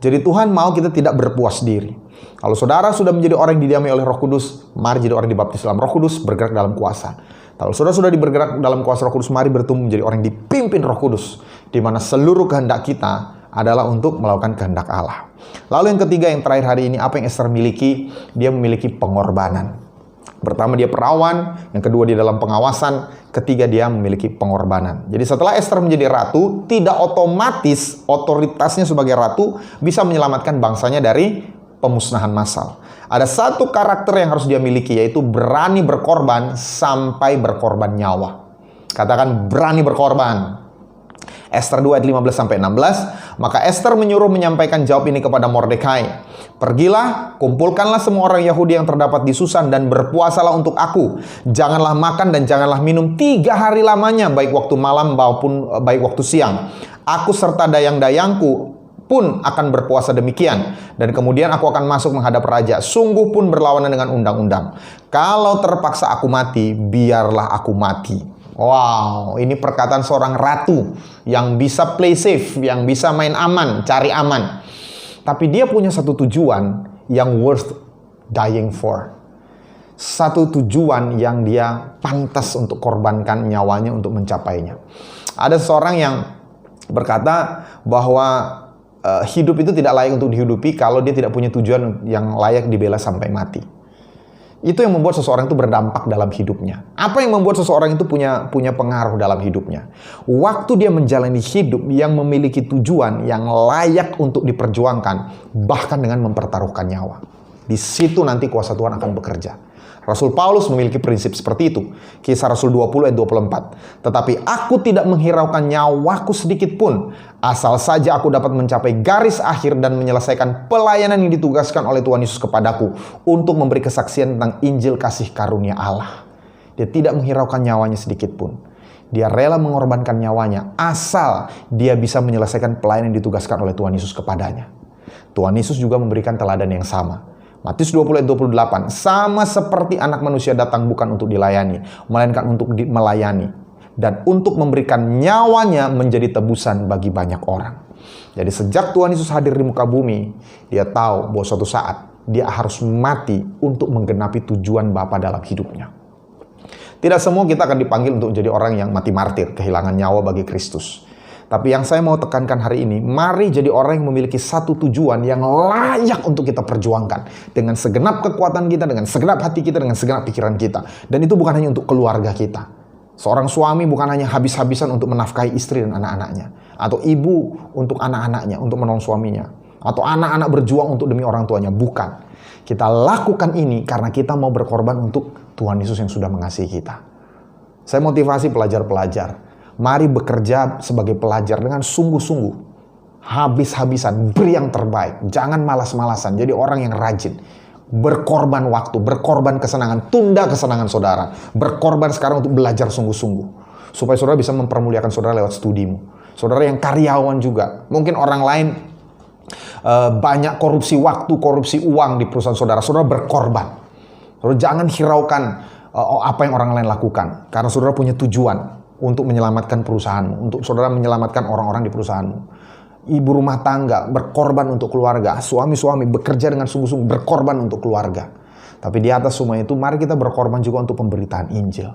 Jadi Tuhan mau kita tidak berpuas diri. Kalau saudara sudah menjadi orang yang didiami oleh Roh Kudus, mari jadi orang yang dibaptis dalam Roh Kudus, bergerak dalam kuasa. Kalau saudara sudah bergerak dalam kuasa Roh Kudus, mari bertumbuh menjadi orang yang dipimpin Roh Kudus, di mana seluruh kehendak kita adalah untuk melakukan kehendak Allah. Lalu yang ketiga, yang terakhir hari ini, apa yang Esther miliki? Dia memiliki pengorbanan. Pertama dia perawan, yang kedua dia dalam pengawasan, ketiga dia memiliki pengorbanan. Jadi setelah Esther menjadi ratu, tidak otomatis otoritasnya sebagai ratu bisa menyelamatkan bangsanya dari pemusnahan massal. Ada satu karakter yang harus dia miliki, yaitu berani berkorban sampai berkorban nyawa. Katakan berani berkorban. Esther 2 ayat 15-16, maka Esther menyuruh menyampaikan jawab ini kepada Mordekai. Pergilah, kumpulkanlah semua orang Yahudi yang terdapat di Susan dan berpuasalah untuk aku. Janganlah makan dan janganlah minum 3 hari lamanya, baik waktu malam maupun baik waktu siang. Aku serta dayang-dayangku pun akan berpuasa demikian. Dan kemudian aku akan masuk menghadap raja. Sungguh pun berlawanan dengan undang-undang. Kalau terpaksa aku mati, biarlah aku mati. Wow, ini perkataan seorang ratu yang bisa play safe, yang bisa main aman, cari aman. Tapi dia punya satu tujuan yang worth dying for. Satu tujuan yang dia pantas untuk korbankan nyawanya untuk mencapainya. Ada seorang yang berkata bahwa hidup itu tidak layak untuk dihidupi kalau dia tidak punya tujuan yang layak dibela sampai mati. Itu yang membuat seseorang itu berdampak dalam hidupnya. Apa yang membuat seseorang itu punya pengaruh dalam hidupnya? Waktu dia menjalani hidup yang memiliki tujuan yang layak untuk diperjuangkan, bahkan dengan mempertaruhkan nyawa. Di situ nanti kuasa Tuhan akan bekerja. Rasul Paulus memiliki prinsip seperti itu. Kisah Rasul 20 ayat 24. Tetapi aku tidak menghiraukan nyawaku sedikit pun, asal saja aku dapat mencapai garis akhir dan menyelesaikan pelayanan yang ditugaskan oleh Tuhan Yesus kepadaku untuk memberi kesaksian tentang Injil kasih karunia Allah. Dia tidak menghiraukan nyawanya sedikit pun. Dia rela mengorbankan nyawanya asal dia bisa menyelesaikan pelayanan yang ditugaskan oleh Tuhan Yesus kepadanya. Tuhan Yesus juga memberikan teladan yang sama. Matius 20 ayat 28, sama seperti anak manusia datang bukan untuk dilayani, melainkan untuk melayani. Dan untuk memberikan nyawanya menjadi tebusan bagi banyak orang. Jadi sejak Tuhan Yesus hadir di muka bumi, dia tahu bahwa suatu saat dia harus mati untuk menggenapi tujuan Bapa dalam hidupnya. Tidak semua kita akan dipanggil untuk jadi orang yang mati martir, kehilangan nyawa bagi Kristus. Tapi yang saya mau tekankan hari ini, mari jadi orang yang memiliki satu tujuan yang layak untuk kita perjuangkan. Dengan segenap kekuatan kita, dengan segenap hati kita, dengan segenap pikiran kita. Dan itu bukan hanya untuk keluarga kita. Seorang suami bukan hanya habis-habisan untuk menafkahi istri dan anak-anaknya. Atau ibu untuk anak-anaknya, untuk menolong suaminya. Atau anak-anak berjuang untuk demi orang tuanya. Bukan. Kita lakukan ini karena kita mau berkorban untuk Tuhan Yesus yang sudah mengasihi kita. Saya motivasi pelajar-pelajar. Mari bekerja sebagai pelajar dengan sungguh-sungguh. habis-habisan, beri yang terbaik. Jangan malas-malasan, jadi orang yang rajin. Berkorban waktu, berkorban kesenangan, tunda kesenangan saudara. Berkorban sekarang untuk belajar sungguh-sungguh. Supaya saudara bisa mempermuliakan saudara lewat studimu. Saudara yang karyawan juga. Mungkin orang lain banyak korupsi waktu, korupsi uang di perusahaan saudara. Saudara berkorban. Saudara jangan hiraukan apa yang orang lain lakukan. Karena saudara punya tujuan untuk menyelamatkan perusahaanmu. Untuk saudara menyelamatkan orang-orang di perusahaanmu. Ibu rumah tangga berkorban untuk keluarga. Suami-suami bekerja dengan sungguh-sungguh berkorban untuk keluarga. Tapi di atas semua itu, mari kita berkorban juga untuk pemberitaan Injil.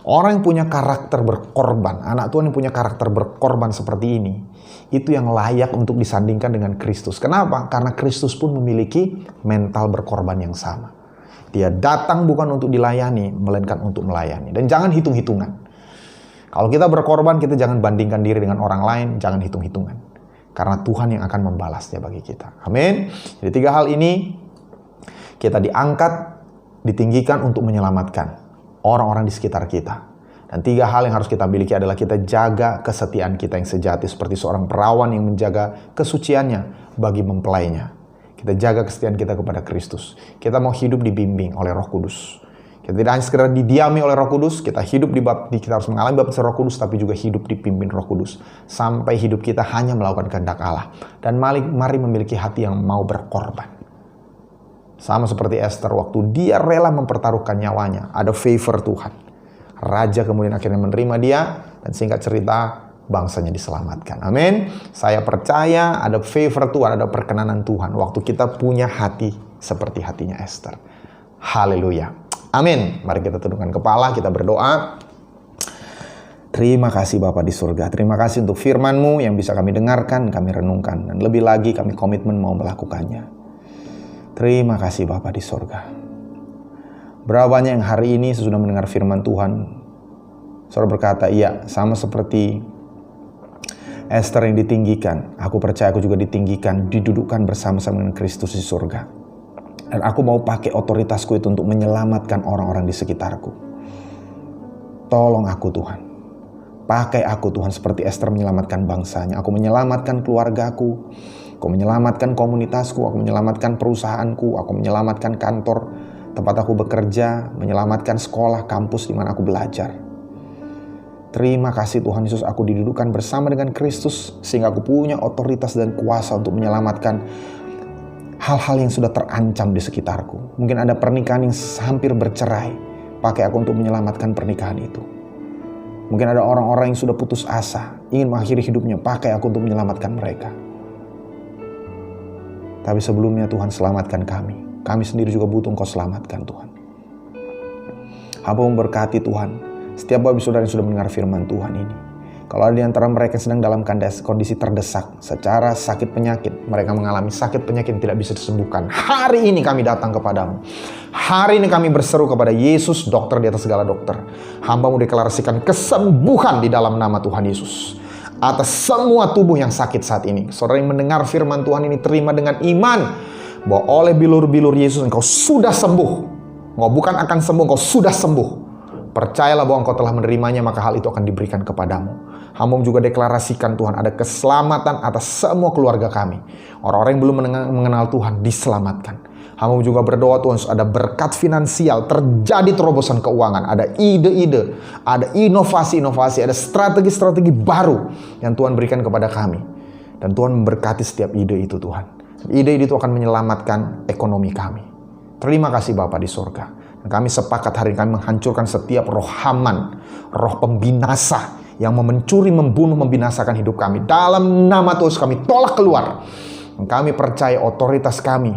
Orang yang punya karakter berkorban, anak Tuhan yang punya karakter berkorban seperti ini, itu yang layak untuk disandingkan dengan Kristus. Kenapa? Karena Kristus pun memiliki mental berkorban yang sama. Dia datang bukan untuk dilayani, melainkan untuk melayani. Dan jangan hitung-hitungan. Kalau kita berkorban, kita jangan bandingkan diri dengan orang lain, jangan hitung-hitungan. Karena Tuhan yang akan membalasnya bagi kita. Amin. Jadi 3 hal ini kita diangkat, ditinggikan untuk menyelamatkan orang-orang di sekitar kita. Dan 3 hal yang harus kita miliki adalah kita jaga kesetiaan kita yang sejati seperti seorang perawan yang menjaga kesuciannya bagi mempelainya. Kita jaga kesetiaan kita kepada Kristus. Kita mau hidup dibimbing oleh Roh Kudus. Kita tidak hanya sekedar didiami oleh Roh Kudus, kita hidup kita harus mengalami baptisan Roh Kudus, tapi juga hidup dipimpin Roh Kudus. Sampai hidup kita hanya melakukan kehendak Allah. Dan mari memiliki hati yang mau berkorban. Sama seperti Esther, waktu dia rela mempertaruhkan nyawanya, ada favor Tuhan. Raja kemudian akhirnya menerima dia, dan singkat cerita, bangsanya diselamatkan. Amin. Saya percaya ada favor Tuhan, ada perkenanan Tuhan, waktu kita punya hati seperti hatinya Esther. Haleluya. Amin. Mari kita tundukkan kepala, kita berdoa. Terima kasih Bapa di surga. Terima kasih untuk firman-Mu yang bisa kami dengarkan, kami renungkan. Dan lebih lagi kami komitmen mau melakukannya. Terima kasih Bapa di surga. Berapa banyak yang hari ini sesudah mendengar firman Tuhan, saudara berkata, iya, sama seperti Esther yang ditinggikan. Aku percaya aku juga ditinggikan, didudukkan bersama-sama dengan Kristus di surga. Dan aku mau pakai otoritasku itu untuk menyelamatkan orang-orang di sekitarku. Tolong aku Tuhan. Pakai aku Tuhan seperti Esther menyelamatkan bangsanya. Aku menyelamatkan keluargaku. Aku menyelamatkan komunitasku. Aku menyelamatkan perusahaanku. Aku menyelamatkan kantor tempat aku bekerja. Menyelamatkan sekolah, kampus di mana aku belajar. Terima kasih Tuhan Yesus, aku didudukkan bersama dengan Kristus. Sehingga aku punya otoritas dan kuasa untuk menyelamatkan hal-hal yang sudah terancam di sekitarku. Mungkin ada pernikahan yang hampir bercerai. Pakai aku untuk menyelamatkan pernikahan itu. Mungkin ada orang-orang yang sudah putus asa, ingin mengakhiri hidupnya. Pakai aku untuk menyelamatkan mereka. Tapi sebelumnya Tuhan selamatkan kami. Kami sendiri juga butuh Engkau selamatkan Tuhan. Hamba memberkati Tuhan setiap bapak saudara yang sudah mendengar firman Tuhan ini. Kalau ada di antara mereka yang sedang dalam kondisi terdesak, secara sakit penyakit, mereka mengalami sakit penyakit yang tidak bisa disembuhkan. Hari ini kami datang kepadamu. Hari ini kami berseru kepada Yesus, dokter di atas segala dokter. Hamba-Mu deklarasikan kesembuhan di dalam nama Tuhan Yesus. Atas semua tubuh yang sakit saat ini. Saudara yang mendengar firman Tuhan ini terima dengan iman. Bahwa oleh bilur-bilur Yesus engkau sudah sembuh. Engkau bukan akan sembuh, engkau sudah sembuh. Percayalah bahwa engkau telah menerimanya, maka hal itu akan diberikan kepadamu. Hamba juga deklarasikan Tuhan ada keselamatan atas semua keluarga kami. Orang-orang yang belum mengenal Tuhan diselamatkan. Hamba juga berdoa Tuhan ada berkat finansial, terjadi terobosan keuangan, ada ide-ide, ada inovasi-inovasi, ada strategi-strategi baru yang Tuhan berikan kepada kami. Dan Tuhan memberkati setiap ide itu Tuhan. Ide itu akan menyelamatkan ekonomi kami. Terima kasih Bapa di surga. Dan kami sepakat hari ini kami menghancurkan setiap roh Haman, roh pembinasa yang mencuri, membunuh, membinasakan hidup kami. Dalam nama Tuhan kami tolak keluar. Dan kami percaya otoritas kami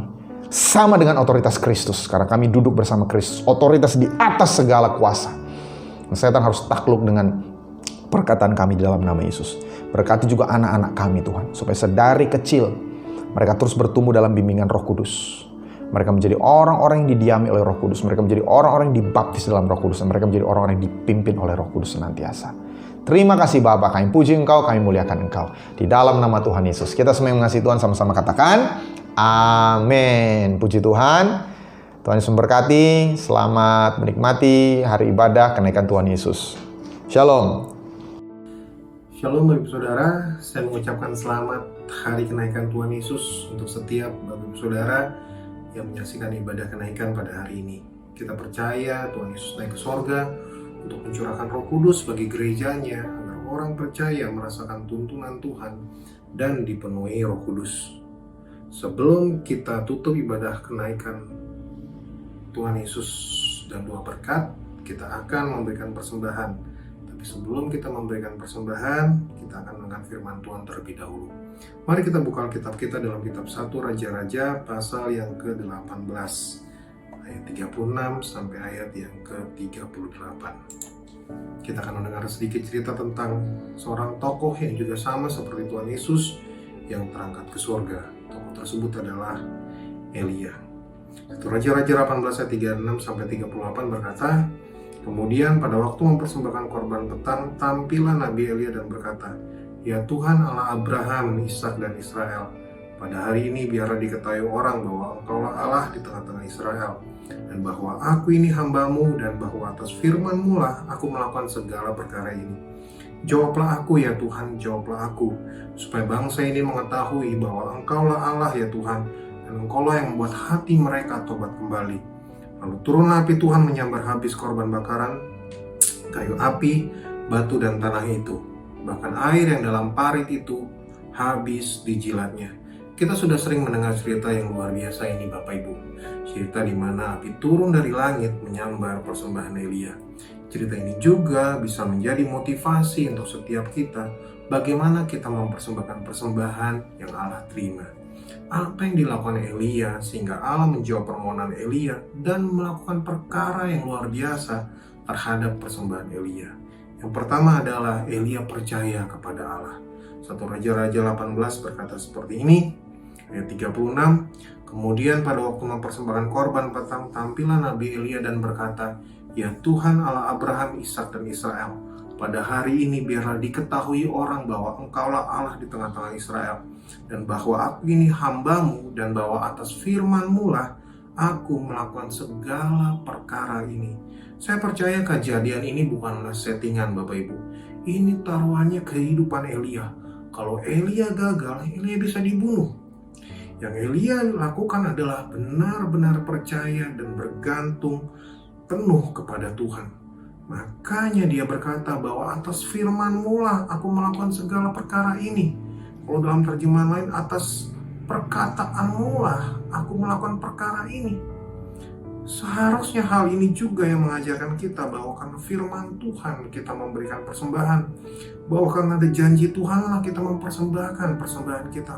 sama dengan otoritas Kristus. Karena kami duduk bersama Kristus. Otoritas di atas segala kuasa. Dan setan harus takluk dengan perkataan kami di dalam nama Yesus. Berkati juga anak-anak kami Tuhan. Supaya sedari kecil mereka terus bertumbuh dalam bimbingan Roh Kudus. Mereka menjadi orang-orang yang didiami oleh Roh Kudus. Mereka menjadi orang-orang yang dibaptis dalam Roh Kudus. Dan mereka menjadi orang-orang yang dipimpin oleh Roh Kudus senantiasa. Terima kasih Bapa, kami puji Engkau, kami muliakan Engkau. Di dalam nama Tuhan Yesus. Kita semua yang mengasihi Tuhan sama-sama katakan, amin. Puji Tuhan. Tuhan Yesus memberkati. Selamat menikmati hari ibadah kenaikan Tuhan Yesus. Shalom. Shalom Bapak Saudara, saya mengucapkan selamat hari kenaikan Tuhan Yesus untuk setiap Bapak Ibu Saudara yang menyaksikan ibadah kenaikan pada hari ini. Kita percaya Tuhan Yesus naik ke sorga untuk mencurahkan Roh Kudus bagi gerejanya agar orang percaya merasakan tuntunan Tuhan dan dipenuhi Roh Kudus. Sebelum kita tutup ibadah kenaikan Tuhan Yesus dan doa berkat, kita akan memberikan persembahan. Tapi sebelum kita memberikan persembahan, kita akan mendengar firman Tuhan terlebih dahulu. Mari kita buka Alkitab kita dalam kitab 1 Raja-Raja pasal yang ke-18 ayat 36 sampai ayat yang ke-38. Kita akan mendengar sedikit cerita tentang seorang tokoh yang juga sama seperti Tuhan Yesus yang terangkat ke surga. Tokoh tersebut adalah Elia. 1 Raja-Raja 18 ayat 36 sampai 38 berkata, kemudian pada waktu mempersembahkan korban petang, tampillah Nabi Elia dan berkata, ya Tuhan Allah Abraham, Ishak dan Israel, pada hari ini biarlah diketahui orang bahwa Engkaulah Allah di tengah-tengah Israel, dan bahwa aku ini hamba-Mu, dan bahwa atas firman-Mu lah aku melakukan segala perkara ini. Jawablah aku ya Tuhan, jawablah aku, supaya bangsa ini mengetahui bahwa Engkaulah Allah ya Tuhan, dan Engkaulah yang membuat hati mereka tobat kembali. Lalu turunlah api Tuhan menyambar habis korban bakaran, kayu api, batu dan tanah itu. Bahkan air yang dalam parit itu habis dijilatnya. Kita sudah sering mendengar cerita yang luar biasa ini Bapak Ibu. Cerita di mana api turun dari langit menyambar persembahan Elia. Cerita ini juga bisa menjadi motivasi untuk setiap kita bagaimana kita mempersembahkan persembahan yang Allah terima. Apa yang dilakukan Elia sehingga Allah menjawab permohonan Elia dan melakukan perkara yang luar biasa terhadap persembahan Elia. Yang pertama adalah Elia percaya kepada Allah. 1 Raja-Raja 18 berkata seperti ini, ayat 36, kemudian pada waktu mempersembahkan korban petang, tampillah Nabi Elia dan berkata, ya Tuhan Allah Abraham, Ishak dan Israel, pada hari ini biarlah diketahui orang bahwa Engkaulah Allah di tengah-tengah Israel, dan bahwa aku ini hamba-Mu, dan bahwa atas firman-Mu lah aku melakukan segala perkara ini. Saya percaya kejadian ini bukanlah settingan Bapak Ibu. Ini taruhannya kehidupan Elia. Kalau Elia gagal, Elia bisa dibunuh. Yang Elia lakukan adalah benar-benar percaya dan bergantung penuh kepada Tuhan. Makanya dia berkata bahwa atas firman-Mu lah aku melakukan segala perkara ini. Kalau dalam terjemahan lain, atas perkataan-Mu lah aku melakukan perkara ini. Seharusnya hal ini juga yang mengajarkan kita bahwa karena firman Tuhan kita memberikan persembahan, bahwa karena ada janji Tuhan lah kita mempersembahkan persembahan kita.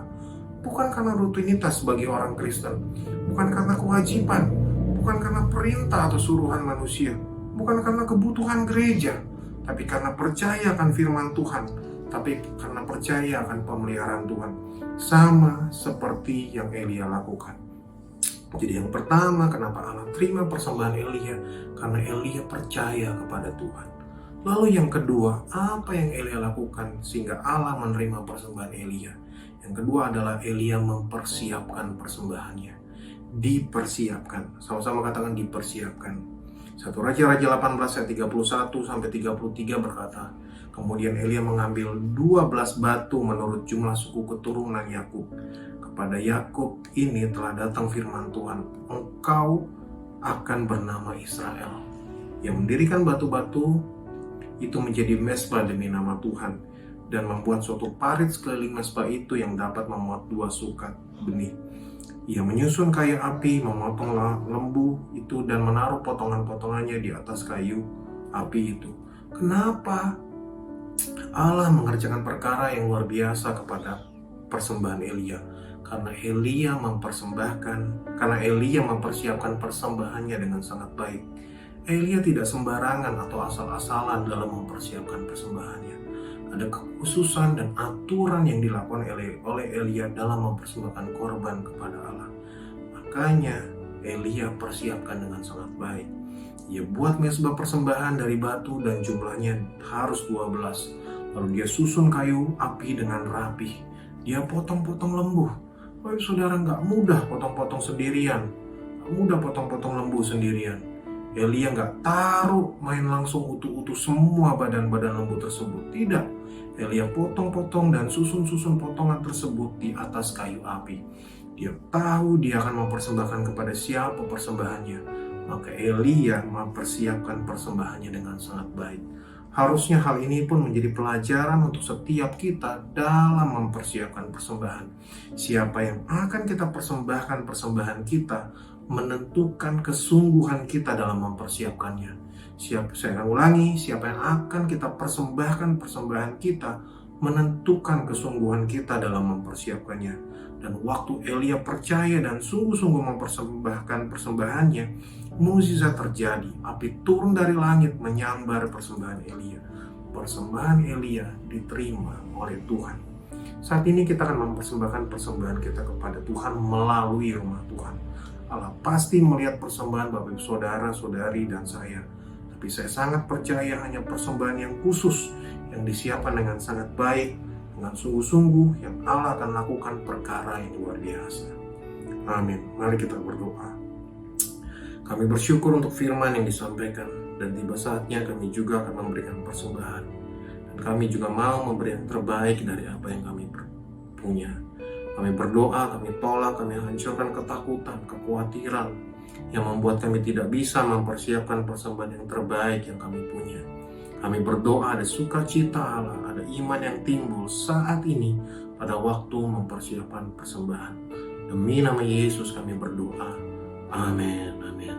Bukan karena rutinitas bagi orang Kristen, bukan karena kewajiban, bukan karena perintah atau suruhan manusia, bukan karena kebutuhan gereja, tapi karena percaya akan firman Tuhan, tapi karena percaya akan pemeliharaan Tuhan. Sama seperti yang Elia lakukan. Jadi yang pertama, kenapa Allah terima persembahan Elia? Karena Elia percaya kepada Tuhan. Lalu yang kedua, apa yang Elia lakukan sehingga Allah menerima persembahan Elia? Yang kedua adalah Elia mempersiapkan persembahannya. Dipersiapkan. Sama-sama katakan dipersiapkan. 1 Raja-Raja 18 ayat 31 sampai 33 berkata, kemudian Elia mengambil 12 batu menurut jumlah suku keturunan Yakub. Kepada Yakub ini telah datang firman Tuhan, engkau akan bernama Israel. Yang mendirikan batu-batu itu menjadi mezbah demi nama Tuhan, dan membuat suatu parit sekeliling mezbah itu yang dapat memuat 2 sukat benih. Ia menyusun kayu api, memotong lembu itu dan menaruh potongan-potongannya di atas kayu api itu. Kenapa Allah mengerjakan perkara yang luar biasa kepada persembahan Elia? Karena Elia mempersiapkan persembahannya dengan sangat baik. Elia tidak sembarangan atau asal-asalan dalam mempersiapkan persembahannya. Ada kekhususan dan aturan yang dilakukan oleh Elia dalam mempersembahkan korban kepada Allah. Makanya Elia persiapkan dengan sangat baik. Ia buat mezbah persembahan dari batu dan jumlahnya harus 12. Lalu dia susun kayu api dengan rapih. Dia potong-potong lembu. Saudara, nggak mudah potong-potong sendirian. Nggak mudah potong-potong lembu sendirian. Elia nggak taruh main langsung utuh-utuh semua badan-badan lembu tersebut. Tidak. Elia potong-potong dan susun-susun potongan tersebut di atas kayu api. Dia tahu dia akan mempersembahkan kepada siapa persembahannya. Maka Elia mempersiapkan persembahannya dengan sangat baik. Harusnya hal ini pun menjadi pelajaran untuk setiap kita dalam mempersiapkan persembahan. Siapa yang akan kita persembahkan persembahan kita menentukan kesungguhan kita dalam mempersiapkannya. Saya akan ulangi, siapa yang akan kita persembahkan persembahan kita menentukan kesungguhan kita dalam mempersiapkannya. Dan waktu Elia percaya dan sungguh-sungguh mempersembahkan persembahannya, mukjizat terjadi. Api turun dari langit menyambar persembahan Elia. Persembahan Elia diterima oleh Tuhan. Saat ini kita akan mempersembahkan persembahan kita kepada Tuhan melalui rumah Tuhan. Allah pasti melihat persembahan Bapak Ibu Saudara-saudari dan saya. Tapi saya sangat percaya hanya persembahan yang khusus, yang disiapkan dengan sangat baik, dengan sungguh-sungguh, yang Allah akan lakukan perkara yang luar biasa. Amin. Mari kita berdoa. Kami bersyukur untuk firman yang disampaikan, dan tiba saatnya kami juga akan memberikan persembahan. Dan kami juga mau memberi yang terbaik dari apa yang kami punya. Kami berdoa, kami tolak, kami hancurkan ketakutan, kekhawatiran yang membuat kami tidak bisa mempersiapkan persembahan yang terbaik yang kami punya. Kami berdoa ada sukacita Allah, ada iman yang timbul saat ini pada waktu mempersiapkan persembahan. Demi nama Yesus kami berdoa. Amin. Amin.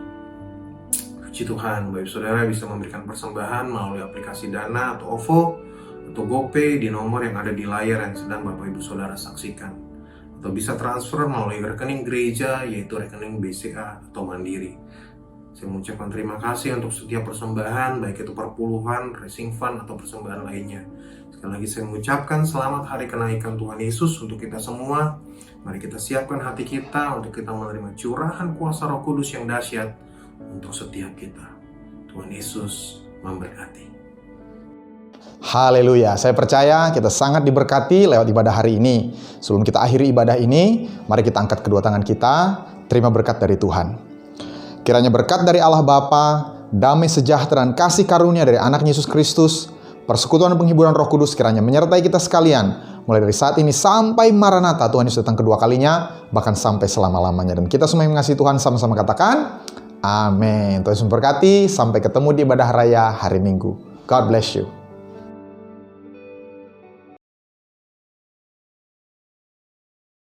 Puji Tuhan, Bapak Saudara bisa memberikan persembahan melalui aplikasi Dana atau OVO atau GoPay di nomor yang ada di layar yang sedang Bapak Ibu Saudara saksikan. Atau bisa transfer melalui rekening gereja, yaitu rekening BCA atau Mandiri. Saya mengucapkan terima kasih untuk setiap persembahan, baik itu perpuluhan, racing fund, atau persembahan lainnya. Sekali lagi saya mengucapkan selamat hari kenaikan Tuhan Yesus untuk kita semua. Mari kita siapkan hati kita untuk kita menerima curahan kuasa Roh Kudus yang dahsyat untuk setiap kita. Tuhan Yesus memberkati. Haleluya, saya percaya kita sangat diberkati lewat ibadah hari ini. Sebelum kita akhiri ibadah ini, mari kita angkat kedua tangan kita, terima berkat dari Tuhan. Kiranya berkat dari Allah Bapa, damai sejahtera dan kasih karunia dari Anak Yesus Kristus, persekutuan dan penghiburan Roh Kudus kiranya menyertai kita sekalian, mulai dari saat ini sampai Maranatha, Tuhan Yesus datang kedua kalinya, bahkan sampai selama-lamanya. Dan kita semua yang mengasihi Tuhan sama-sama katakan, amin. Tuhan Yesus memberkati, sampai ketemu di ibadah raya hari Minggu. God bless you.